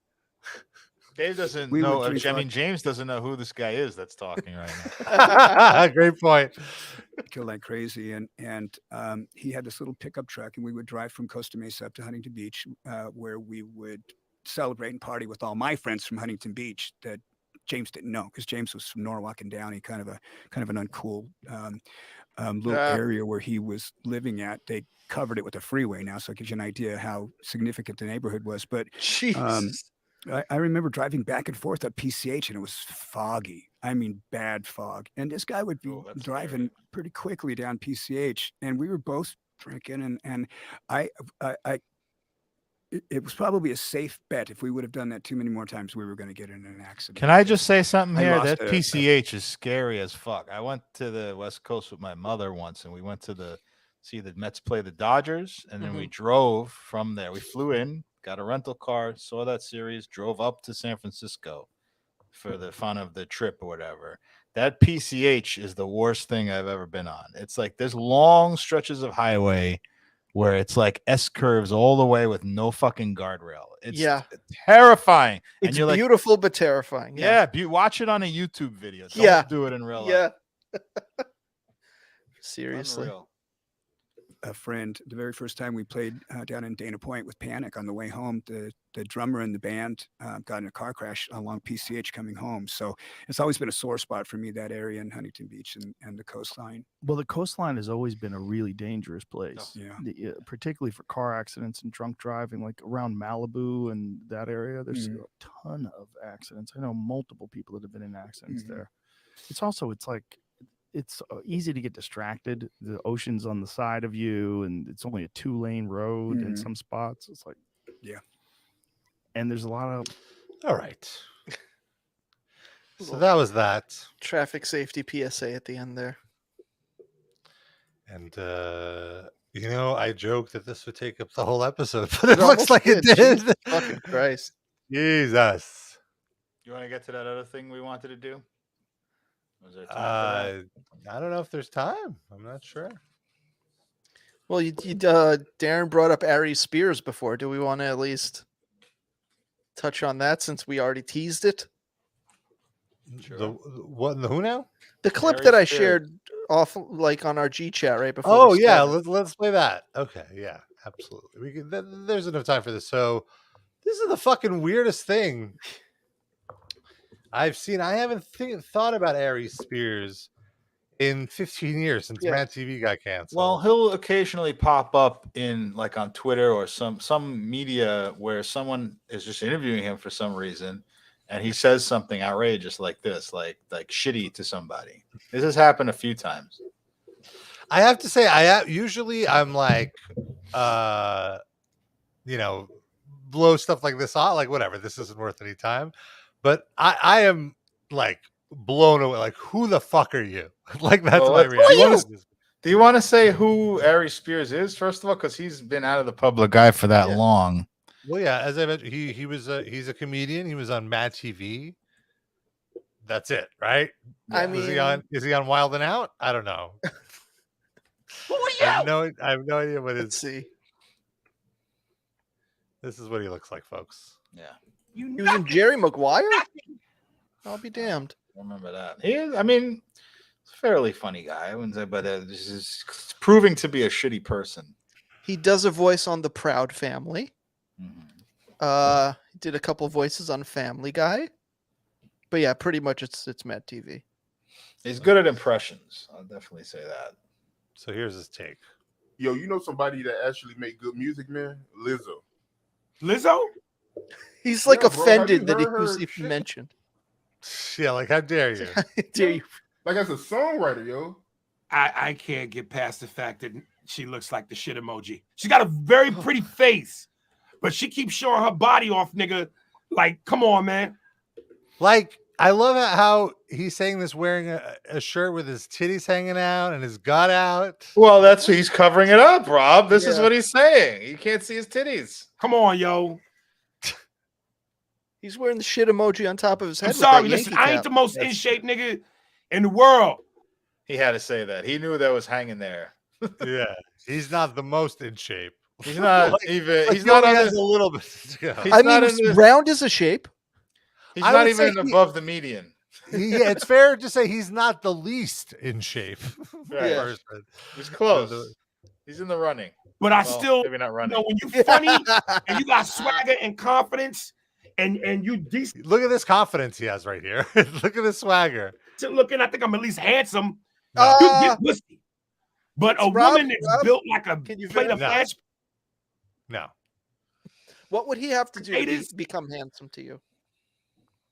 Speaker 4: Dave doesn't know. I mean, James doesn't know who this guy is that's talking right
Speaker 2: now. Great point.
Speaker 5: Kill like crazy, and he had this little pickup truck, and we would drive from Costa Mesa up to Huntington Beach, where we would celebrate and party with all my friends from Huntington Beach that James didn't know because James was from Norwalk and Downey, kind of an uncool little area where he was living at. They covered it with a freeway now, so it gives you an idea how significant the neighborhood was. But I remember driving back and forth up PCH, and it was foggy. I mean, bad fog. And this guy would be driving pretty quickly down PCH, and we were both drinking. And it was probably a safe bet. If we would have done that too many more times, we were going to get in an accident.
Speaker 4: Can I just say something here? That PCH is scary as fuck. I went to the West Coast with my mother once, and we went to see the Mets play the Dodgers, and then we drove from there. We flew in, got a rental car, saw that series, drove up to San Francisco for the fun of the trip or whatever. That PCH is the worst thing I've ever been on. It's like there's long stretches of highway where it's like S curves all the way with no fucking guardrail. It's terrifying.
Speaker 3: It's beautiful, but terrifying.
Speaker 4: Yeah, watch it on a YouTube video. Don't do it in real life.
Speaker 3: Yeah. Seriously.
Speaker 4: Unreal.
Speaker 5: A friend, the very first time we played down in Dana Point with Panic, on the way home, the drummer in the band got in a car crash along PCH coming home. So it's always been a sore spot for me, that area in Huntington Beach and the coastline.
Speaker 9: Well, the coastline has always been a really dangerous place, particularly for car accidents and drunk driving, like around Malibu and that area. There's a ton of accidents. I know multiple people that have been in accidents there. It's easy to get distracted. The ocean's on the side of you, and it's only a 2-lane road in some spots. It's like, and there's a lot of.
Speaker 2: All right. So that was that.
Speaker 3: Traffic safety PSA at the end there.
Speaker 2: And, I joked that this would take up the whole episode, but it looks like it did.
Speaker 3: Jesus fucking Christ.
Speaker 2: Jesus.
Speaker 4: You want to get to that other thing we wanted to do? Was there time
Speaker 2: I don't know if there's time. I'm not sure.
Speaker 3: Well, Darren brought up Aries Spears before. Do we want to at least touch on that since we already teased it?
Speaker 2: Sure. The who now?
Speaker 3: The clip that I shared off on our G chat right before.
Speaker 2: Oh yeah, let's play that. Okay, yeah, absolutely. We can. There's enough time for this. So this is the fucking weirdest thing I've seen. I haven't thought about Aries Spears in 15 years since Mad TV got canceled.
Speaker 4: Well, he'll occasionally pop up in on Twitter or some media where someone is just interviewing him for some reason, and he says something outrageous like this, like shitty to somebody. This has happened a few times.
Speaker 2: I have to say, I'm like, blow stuff like this off, like whatever. This isn't worth any time. But I am like blown away. Like, who the fuck are you? Like, that's my reaction.
Speaker 4: Do you want to say who Aries Spears is, first of all? Because he's been out of the public eye for that long.
Speaker 2: Well, yeah, as I mentioned, he's a comedian. He was on Mad TV. That's it, right?
Speaker 3: I mean,
Speaker 2: is he on Wild and Out? I don't know.
Speaker 3: Who are you?
Speaker 2: I have no idea what
Speaker 3: Let's see.
Speaker 2: This is what he looks like, folks.
Speaker 4: Yeah.
Speaker 3: He was in Jerry Maguire? I'll be damned.
Speaker 4: I remember that. He is, he's a fairly funny guy. I wouldn't say, but this is proving to be a shitty person.
Speaker 3: He does a voice on The Proud Family. He did a couple voices on Family Guy. But yeah, pretty much it's Mad TV.
Speaker 4: He's good at impressions. I'll definitely say that.
Speaker 2: So here's his take.
Speaker 12: Yo, you know somebody that actually make good music, man? Lizzo.
Speaker 11: Lizzo?
Speaker 3: He's offended that he was even mentioned.
Speaker 2: Yeah, like how dare you?
Speaker 3: How dare you?
Speaker 12: Like as a songwriter, yo.
Speaker 11: I can't get past the fact that she looks like the shit emoji. She's got a very pretty face, but she keeps showing her body off, nigga. Like, come on, man.
Speaker 2: Like, I love how he's saying this wearing a shirt with his titties hanging out and his gut out.
Speaker 4: Well, he's covering it up, Rob. This is what he's saying. You can't see his titties.
Speaker 11: Come on, yo.
Speaker 3: He's wearing the shit emoji on top of his head.
Speaker 11: I'm sorry, listen, I ain't the most in shape nigga in the world.
Speaker 4: He had to say that. He knew that was hanging there.
Speaker 2: Yeah, he's not the most in shape.
Speaker 4: He's not even.
Speaker 2: He's not even a little bit.
Speaker 3: Round is a shape.
Speaker 4: He's not even above the median.
Speaker 2: Yeah, it's fair to say he's not the least in shape.
Speaker 4: Right. He's close. He's in the running.
Speaker 11: But maybe
Speaker 4: not running.
Speaker 11: when you're funny and you got swagger and confidence,
Speaker 13: and you decent.
Speaker 2: Look at this confidence he has right here. Look at this swagger.
Speaker 13: Looking, I think I'm at least handsome. You get pussy. But a woman that's built like a plate of flesh.
Speaker 2: No.
Speaker 3: What would he have to do to become handsome to you?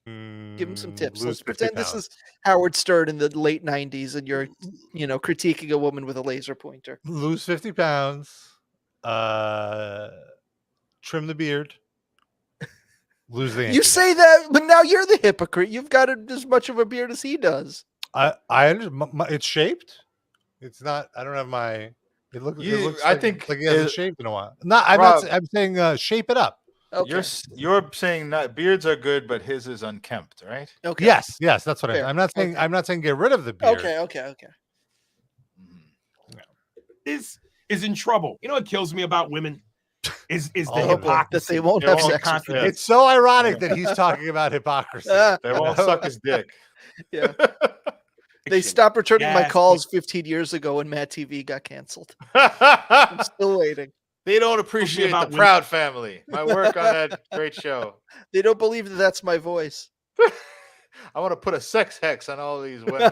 Speaker 3: Give him some tips. Let's pretend this is Howard Stern in the late 90s and you're, critiquing a woman with a laser pointer.
Speaker 2: Lose 50 pounds. Trim the beard. Lose the
Speaker 3: You say that, but now you're the hypocrite. You've got as much of a beard as he does.
Speaker 2: I it's shaped. It's not. I don't have my. It looks. I think like he hasn't shaved in a while. I'm saying shape it up.
Speaker 4: Okay. You're saying not beards are good, but his is unkempt, right?
Speaker 3: Okay.
Speaker 2: Yes, that's what I'm not saying. I'm not saying get rid of the beard.
Speaker 3: Okay.
Speaker 13: Is in trouble. You know what kills me about women? Is the
Speaker 3: hypocrisy that they won't have sex with.
Speaker 2: It's so ironic that he's talking about hypocrisy.
Speaker 4: They won't suck his dick.
Speaker 3: Yeah. They stopped returning my calls 15 years ago when Matt TV got canceled. I'm still waiting.
Speaker 4: They don't appreciate the Proud Family. My work on that great show.
Speaker 3: They don't believe that that's my voice.
Speaker 4: I want to put a sex hex on all these women.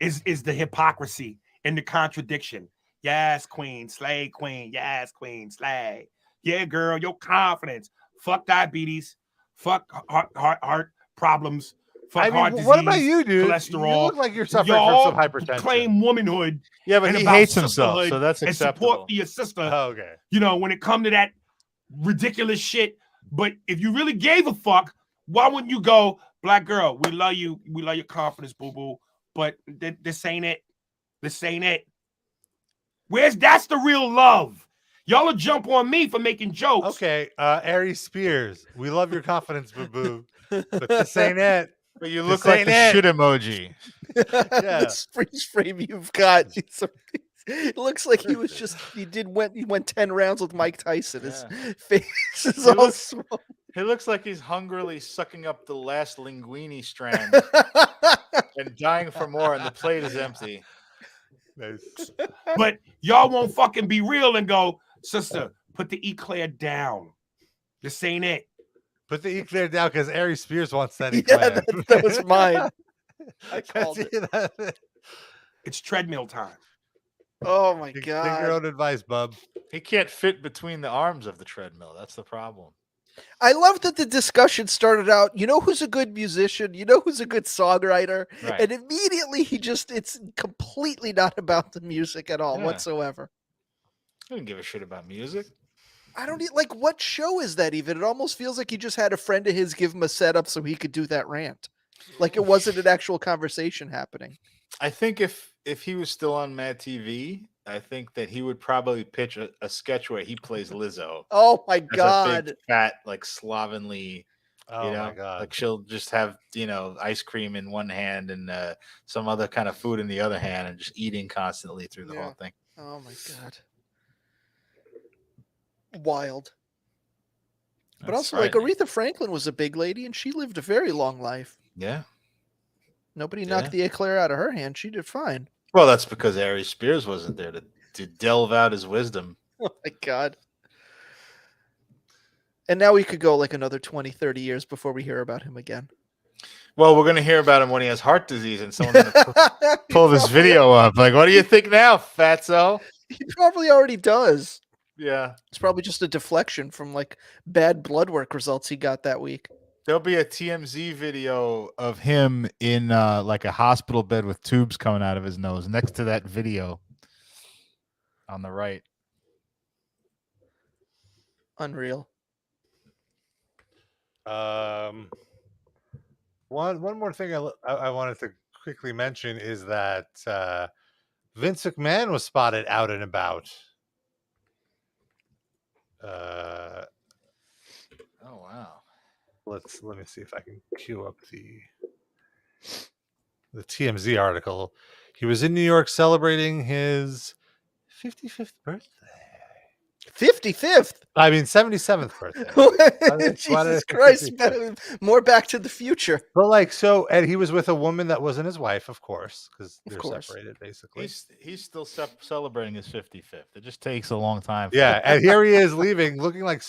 Speaker 13: Is the hypocrisy and the contradiction. Yes, queen, slay, queen. Yes, queen, slay. Yeah, girl, your confidence. Fuck diabetes. Fuck heart problems. Fuck heart disease.
Speaker 2: What about you, dude?
Speaker 13: Cholesterol.
Speaker 2: You look like you're suffering from some hypertension.
Speaker 13: Claim womanhood.
Speaker 4: Yeah, but he hates himself, so that's acceptable.
Speaker 13: Support for your sister.
Speaker 2: Oh, okay.
Speaker 13: When it come to that ridiculous shit. But if you really gave a fuck, why wouldn't you go, black girl? We love you. We love your confidence, boo boo. But this ain't it. This ain't it. That's the real love. Y'all will jump on me for making jokes.
Speaker 2: Okay, Aries Spears. We love your confidence, boo boo. But this ain't it.
Speaker 4: But you look like the shit emoji.
Speaker 3: Yeah. The freeze frame you've got. It looks like he went 10 rounds with Mike Tyson. His face is all swollen.
Speaker 4: He looks like he's hungrily sucking up the last linguine strand and dying for more, and the plate is empty.
Speaker 2: Nice.
Speaker 13: But y'all won't fucking be real and go, sister, put the eclair down. This ain't it.
Speaker 2: Put the eclair down because Aries Spears wants that eclair.
Speaker 3: Yeah, that was mine. I called it.
Speaker 13: It's treadmill time.
Speaker 3: Oh my
Speaker 2: God.
Speaker 3: God.
Speaker 2: Take your own advice, bub.
Speaker 4: He can't fit between the arms of the treadmill. That's the problem.
Speaker 3: I love that the discussion started out, who's a good musician? Who's a good songwriter? Right. And immediately it's completely not about the music at all whatsoever.
Speaker 4: I don't give a shit about music.
Speaker 3: I don't like what show is that even? It almost feels like he just had a friend of his give him a setup so he could do that rant. Like it wasn't an actual conversation happening.
Speaker 4: I think if he was still on Mad TV, I think that he would probably pitch a sketch where he plays Lizzo.
Speaker 3: Oh my God.
Speaker 4: A big, fat, like slovenly,
Speaker 2: my God.
Speaker 4: Like she'll just have, ice cream in one hand and some other kind of food in the other hand and just eating constantly through the whole thing.
Speaker 3: Oh my God. Wild. But also, like Aretha Franklin was a big lady and she lived a very long life.
Speaker 4: Yeah.
Speaker 3: Nobody knocked the eclair out of her hand. She did fine.
Speaker 4: Well, that's because Aries Spears wasn't there to delve out his wisdom.
Speaker 3: Oh my God. And now we could go like another 20, 30 years before we hear about him again.
Speaker 4: Well, we're going to hear about him when he has heart disease and someone's going to pull this video up. Like, what do you think now, fatso?
Speaker 3: He probably already does.
Speaker 4: Yeah.
Speaker 3: It's probably just a deflection from like bad blood work results he got that week.
Speaker 4: There'll be a TMZ video of him in like a hospital bed with tubes coming out of his nose next to that video on the right.
Speaker 3: Unreal.
Speaker 2: One more thing I wanted to quickly mention is that Vince McMahon was spotted out and about.
Speaker 4: Oh wow.
Speaker 2: Let me see if I can cue up the TMZ article. He was in New York celebrating his 55th birthday.
Speaker 3: 55th.
Speaker 2: I mean, 77th birthday.
Speaker 3: Jesus Christ, more Back to the Future.
Speaker 2: But like, so, and he was with a woman that wasn't his wife, of course, because they're separated, basically.
Speaker 4: He's still celebrating his 55th. It just takes a long time.
Speaker 2: Yeah, and here he is leaving, looking like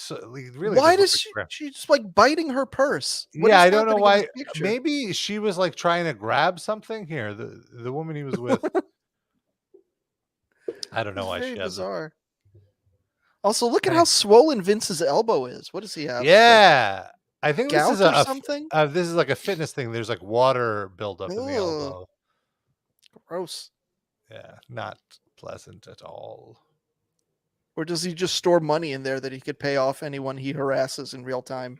Speaker 2: really.
Speaker 3: Why does she just like biting her purse?
Speaker 2: Yeah, I don't know why. Maybe she was like trying to grab something here. The woman he was with. I don't know why she has
Speaker 3: bizarre. Also, look at how swollen Vince's elbow is. What does he have?
Speaker 2: Yeah, I think
Speaker 3: gout
Speaker 2: this is
Speaker 3: something.
Speaker 2: This is like a fitness thing. There's like water buildup in the elbow.
Speaker 3: Gross.
Speaker 2: Yeah, not pleasant at all.
Speaker 3: Or does he just store money in there that he could pay off anyone he harasses in real time?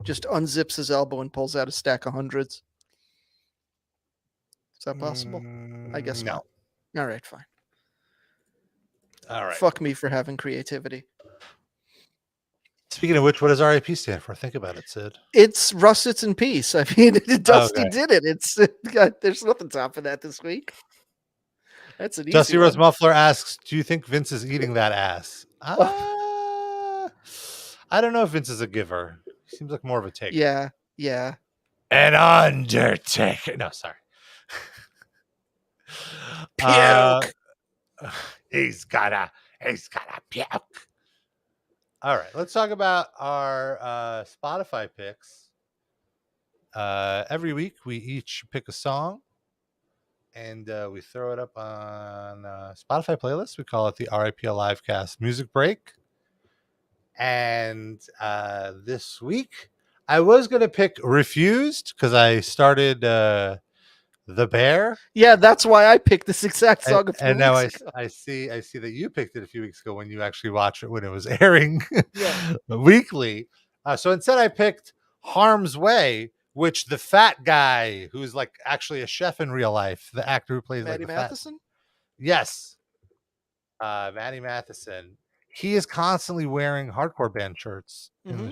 Speaker 3: Just unzips his elbow and pulls out a stack of hundreds. Is that possible? I guess
Speaker 2: no.
Speaker 3: not. All right, fine.
Speaker 2: All right.
Speaker 3: Fuck me for having creativity.
Speaker 2: Speaking of which, what does RIP stand for? Think about it, Sid.
Speaker 3: It's Russets in Peace. I mean, Dusty did it. There's nothing top of that this week. That's an easy
Speaker 2: Dusty
Speaker 3: one.
Speaker 2: Rose Muffler asks, do you think Vince is eating that ass? I don't know if Vince is a giver. He seems like more of a taker.
Speaker 3: Yeah.
Speaker 2: An undertaker. No, sorry.
Speaker 3: Puke.
Speaker 2: He's gotta puke. All right, let's talk about our Spotify picks. Every week we each pick a song and we throw it up on Spotify playlist. We call it the RIPL Livecast Music Break. And this week I was going to pick Refused because I started The Bear.
Speaker 3: Yeah, that's why I picked this exact song a few
Speaker 2: and now
Speaker 3: weeks ago.
Speaker 2: I see that you picked it a few weeks ago when you actually watched it when it was airing weekly. So instead I picked Harm's Way, which the fat guy who's like actually a chef in real life, the actor who plays
Speaker 3: Maddie
Speaker 2: like the
Speaker 3: Matheson?
Speaker 2: Yes. Maddie Matheson. He is constantly wearing hardcore band shirts.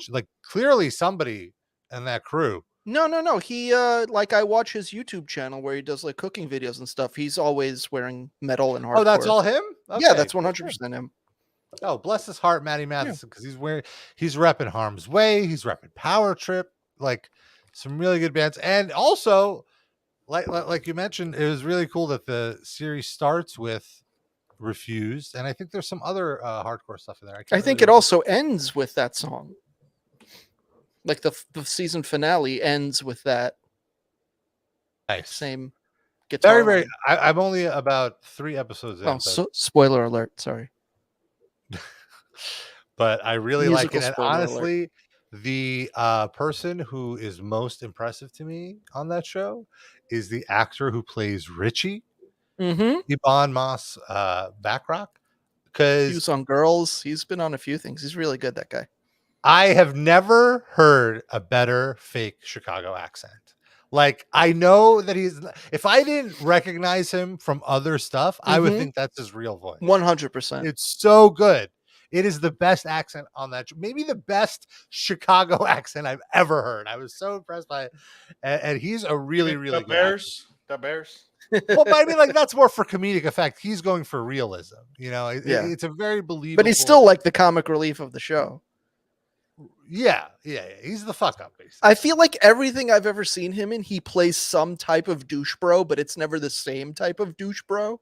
Speaker 2: Like clearly somebody in that crew.
Speaker 3: No. He like I watch his YouTube channel where he does like cooking videos and stuff. He's always wearing metal and hardcore.
Speaker 2: Oh, that's all him?
Speaker 3: Yeah, that's 100% him.
Speaker 2: Oh, bless his heart, Maddie Matheson, because he's repping Harm's Way, he's repping Power Trip, like some really good bands. And also, like you mentioned, it was really cool that the series starts with Refused, and I think there's some other hardcore stuff in there.
Speaker 3: I think it also ends with that song. Like the season finale ends with that same guitar.
Speaker 2: Very. I'm only about 3 episodes in.
Speaker 3: Oh, spoiler alert! Sorry,
Speaker 2: but I really like it. And honestly,
Speaker 3: alert.
Speaker 2: The person who is most impressive to me on that show is the actor who plays Richie. Iban Moss Backrock, because
Speaker 3: he was on Girls. He's been on a few things. He's really good, that guy.
Speaker 2: I have never heard a better fake Chicago accent. Like, I know that if I didn't recognize him from other stuff, I would think that's his real voice.
Speaker 3: 100%.
Speaker 2: It's so good. It is the best accent on that. Maybe the best Chicago accent I've ever heard. I was so impressed by it. And he's a really good actor.
Speaker 4: The Bears.
Speaker 2: Well, but I mean, like, that's more for comedic effect. He's going for realism. You know, it's a very believable.
Speaker 3: But he's still like the comic relief of the show.
Speaker 2: Yeah. He's the fuck up, basically.
Speaker 3: I feel like everything I've ever seen him in, he plays some type of douche bro, but it's never the same type of douche bro.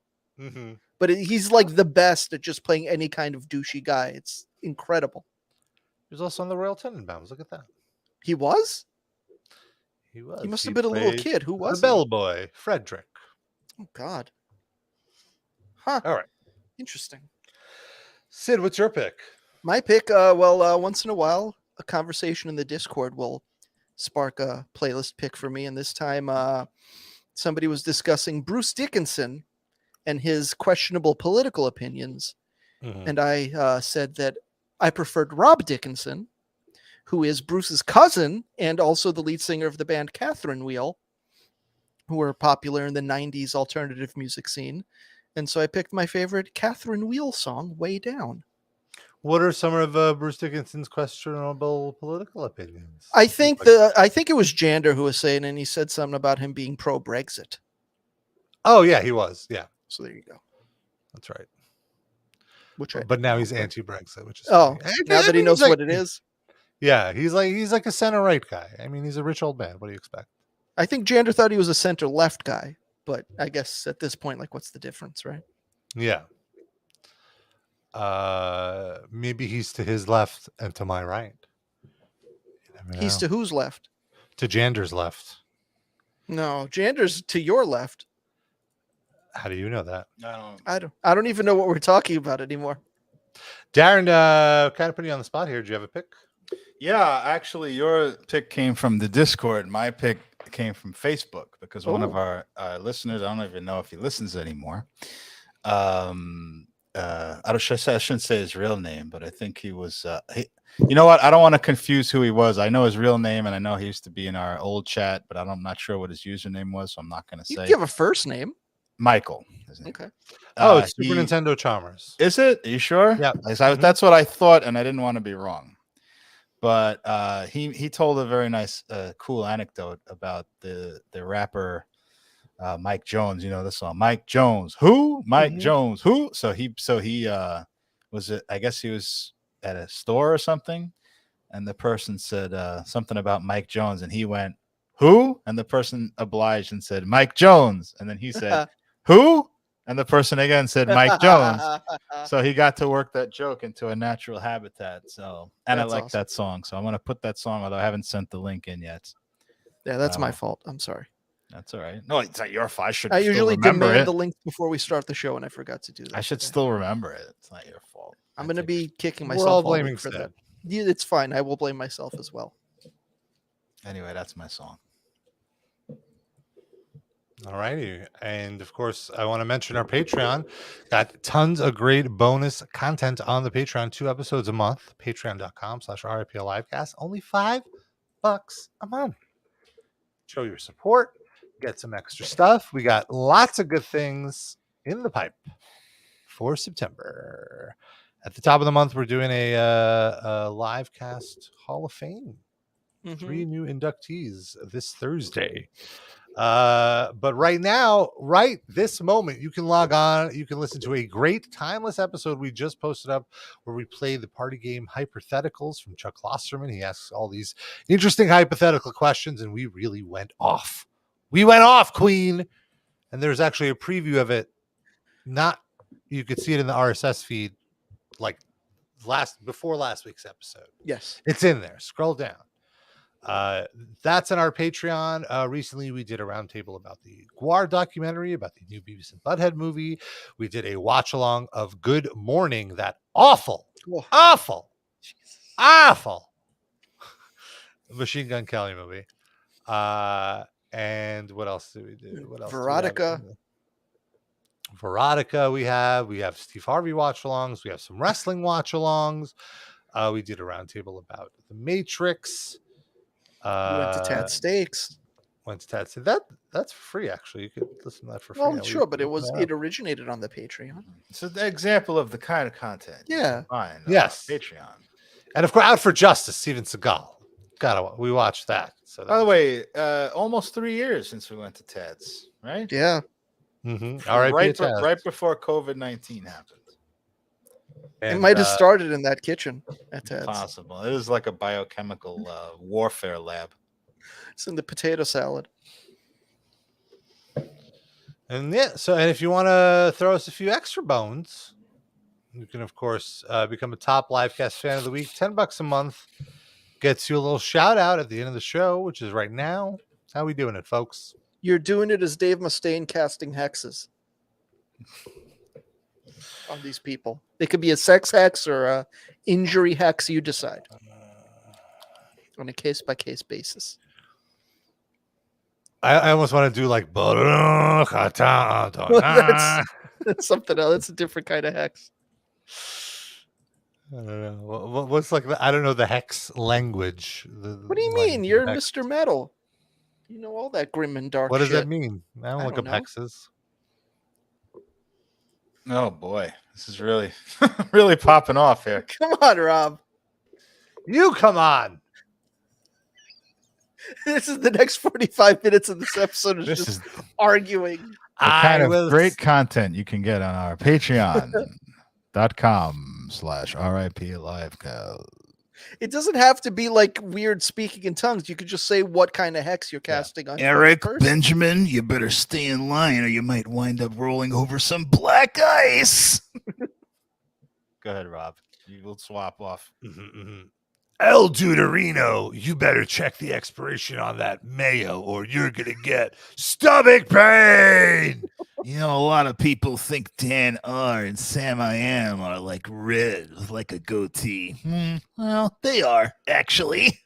Speaker 3: But he's like the best at just playing any kind of douchey guy. It's incredible.
Speaker 2: He was also on the Royal Tenenbaums. Look at that.
Speaker 3: He was?
Speaker 2: He was.
Speaker 3: He must have been a little kid. Who was
Speaker 2: the bellboy, Frederick.
Speaker 3: Oh, God. Huh.
Speaker 2: All right.
Speaker 3: Interesting.
Speaker 2: Sid, what's your pick?
Speaker 3: My pick, once in a while, a conversation in the Discord will spark a playlist pick for me. And this time, somebody was discussing Bruce Dickinson and his questionable political opinions. And I said that I preferred Rob Dickinson, who is Bruce's cousin and also the lead singer of the band Catherine Wheel, who were popular in the 90s alternative music scene. And so I picked my favorite Catherine Wheel song, Way Down.
Speaker 2: What are some of Bruce Dickinson's questionable political opinions?
Speaker 3: I think it was Jander who was saying, and he said something about him being pro-Brexit.
Speaker 2: Oh, yeah, he was. Yeah.
Speaker 3: So there you go.
Speaker 2: That's right. But now he's anti-Brexit, which is
Speaker 3: now
Speaker 2: funny.
Speaker 3: that he knows what it is.
Speaker 2: Yeah, he's like a center right guy. I mean, he's a rich old man. What do you expect?
Speaker 3: I think Jander thought he was a center left guy, but I guess at this point, like, what's the difference, right?
Speaker 2: Yeah. Maybe he's to his left and to my right.
Speaker 3: He's to whose left?
Speaker 2: To Jander's left.
Speaker 3: No, Jander's to your left.
Speaker 2: How do you know that?
Speaker 3: I don't even know what we're talking about anymore.
Speaker 2: Darren, kind of putting you on the spot here. Do you have a pick?
Speaker 4: Yeah, actually, your pick came from the Discord. My pick came from Facebook because one of our listeners, I don't even know if he listens anymore. I shouldn't say his real name, but I think he was. You know what? I don't want to confuse who he was. I know his real name, and I know he used to be in our old chat, but I'm not sure what his username was, so I'm not going to say.
Speaker 3: You have a first name.
Speaker 4: Michael.
Speaker 3: Okay.
Speaker 2: It's Super Nintendo Chalmers.
Speaker 4: Is it? Are you sure?
Speaker 2: Yeah.
Speaker 4: That's what I thought, and I didn't want to be wrong. But he told a very nice, cool anecdote about the rapper Mike Jones. You know the song, Mike Jones. Who? Mike Jones. Who? So he was it? I guess he was at a store or something, and the person said something about Mike Jones, and he went, "Who?" And the person obliged and said, "Mike Jones." And then he said, "Who?" And the person again said, "Mike Jones." So he got to work that joke into a natural habitat. So, and
Speaker 3: That's
Speaker 4: I like
Speaker 3: awesome.
Speaker 4: that song. So I'm going to put that song, although I haven't sent the link in yet.
Speaker 3: Yeah, that's my fault. I'm sorry.
Speaker 4: That's all right. No, it's not your fault.
Speaker 3: I usually demand the link before we start the show, and I forgot to do that.
Speaker 4: I should still remember it. It's not your fault.
Speaker 3: I'm going to be kicking
Speaker 2: We're
Speaker 3: myself
Speaker 2: all
Speaker 3: all
Speaker 2: blaming
Speaker 3: week for
Speaker 2: Stan.
Speaker 3: that. Yeah, it's fine. I will blame myself as well.
Speaker 4: Anyway, that's my song.
Speaker 2: All righty. And of course, I want to mention our Patreon. Got tons of great bonus content on the Patreon, 2 episodes a month. Patreon.com/RIPLivecast. Only $5 a month. Show your support. Get some extra stuff. We got lots of good things in the pipe for September. At the top of the month, we're doing a Livecast Hall of Fame. 3 new inductees this Thursday. But right now, right this moment, you can log on. You can listen to a great timeless episode we just posted up where we play the party game Hypotheticals from Chuck Klosterman. He asks all these interesting hypothetical questions, and we really went off. We went off, Queen. And there's actually a preview of it. You could see it in the RSS feed like before last week's episode.
Speaker 3: Yes.
Speaker 2: It's in there. Scroll down. That's on our Patreon. Recently we did a roundtable about the Guar documentary, about the new Beavis and Butthead movie. We did a watch along of Good Morning, that awful Machine Gun Kelly movie. And what else did we do? What else?
Speaker 3: Veronica.
Speaker 2: Veronica we have Steve Harvey watch alongs. We have some wrestling watch alongs. We did a roundtable about The Matrix.
Speaker 3: We went to Tad Steaks.
Speaker 2: That's for free, actually. You could listen to that for free.
Speaker 3: Well, sure, but it originated on the Patreon.
Speaker 4: It's an example of the kind of content.
Speaker 3: Yeah.
Speaker 4: Fine.
Speaker 2: Yes.
Speaker 4: Patreon.
Speaker 2: And of course, Out for Justice, Steven Seagal. We watched that. So
Speaker 4: by the way, almost 3 years since we went to Ted's, right?
Speaker 3: Yeah.
Speaker 2: All right.
Speaker 4: Right before COVID-19 happened.
Speaker 3: And it might have started in that kitchen at Ted's.
Speaker 4: Possible. It is like a biochemical warfare lab.
Speaker 3: It's in the potato salad.
Speaker 2: And and if you want to throw us a few extra bones, you can, of course, become a top Livecast fan of the week. $10 a month gets you a little shout out at the end of the show, which is right now. How we doing it, folks?
Speaker 3: You're doing it as Dave Mustaine casting hexes on these people. They could be a sex hex or a injury hex. You decide on a case-by-case basis.
Speaker 2: I almost want to do like
Speaker 3: that's something else. That's a different kind of hex.
Speaker 2: I don't know. What's like I don't know the hex language.
Speaker 3: What do you mean? You're Mr. Metal. You know all that grim and dark.
Speaker 2: What does
Speaker 3: shit.
Speaker 2: that mean? I don't look up hexes.
Speaker 4: Oh boy, this is really, really popping off here.
Speaker 3: Come on, Rob.
Speaker 2: You come on.
Speaker 3: This is the next 45 minutes of this episode. This is arguing.
Speaker 4: The kind of great content you can get on our Patreon. Facebook.com/RIP Livecast.
Speaker 3: It doesn't have to be like weird speaking in tongues. You could just say what kind of hex you're casting on
Speaker 7: Eric
Speaker 3: each person.
Speaker 7: Benjamin, you better stay in line or you might wind up rolling over some black ice.
Speaker 4: Go ahead, Rob. You will swap off.
Speaker 2: El Duderino, you better check the expiration on that mayo or you're going to get stomach pain.
Speaker 7: You know, a lot of people think Dan R and Sam I Am are like red with like a goatee. Well, they are, actually.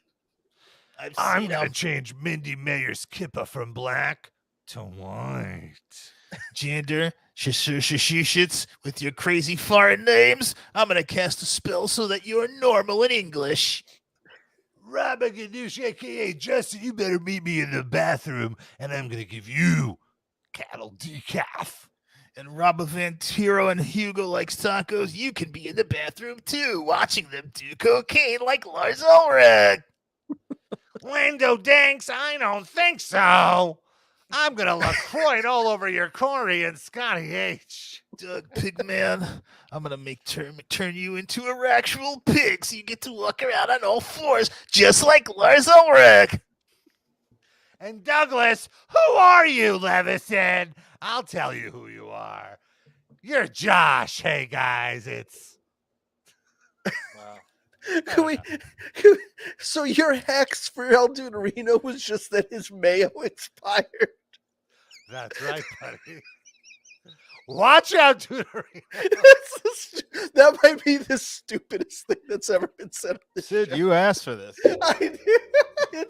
Speaker 2: I'm going to change Mindy Mayer's kippa from black to white.
Speaker 7: Gender, shishits with your crazy foreign names. I'm going to cast a spell so that you're normal in English.
Speaker 2: Rabagadoosh, a.k.a. Justin, you better meet me in the bathroom, and I'm going to give you cattle decaf.
Speaker 7: And Robba Vantiro and Hugo likes tacos. You can be in the bathroom, too, watching them do cocaine like Lars Ulrich.
Speaker 2: Lando Danks, I don't think so. I'm going to LaCroix all over your Corey and Scotty H.
Speaker 7: Doug Pigman, I'm going to turn you into a actual pig so you get to walk around on all fours just like Lars Ulrich.
Speaker 2: And Douglas, who are you, Levison? I'll tell you who you are. You're Josh. Hey, guys, it's...
Speaker 3: Wow. So your hex for El Duderino was just that his mayo expired.
Speaker 2: That's right, buddy. Watch out, Duderino.
Speaker 3: That might be the stupidest thing that's ever been said on this
Speaker 4: Sid,
Speaker 3: show.
Speaker 4: you asked for this.
Speaker 3: I did.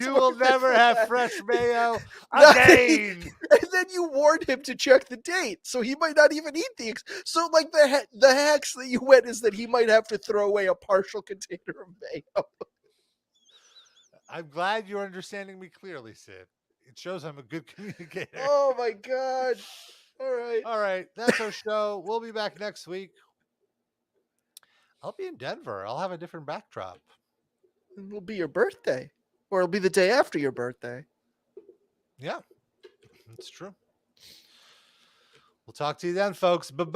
Speaker 2: You will never have fresh mayo again.
Speaker 3: And then you warned him to check the date, so he might not even eat the. So, like the hex that you went is that he might have to throw away a partial container of mayo.
Speaker 2: I'm glad you're understanding me clearly, Sid. It shows I'm a good communicator.
Speaker 3: Oh my God! All
Speaker 2: right. That's our show. We'll be back next week. I'll be in Denver. I'll have a different backdrop.
Speaker 3: It'll be your birthday. Or it'll be the day after your birthday.
Speaker 2: Yeah, that's true. We'll talk to you then, folks. Bye-bye.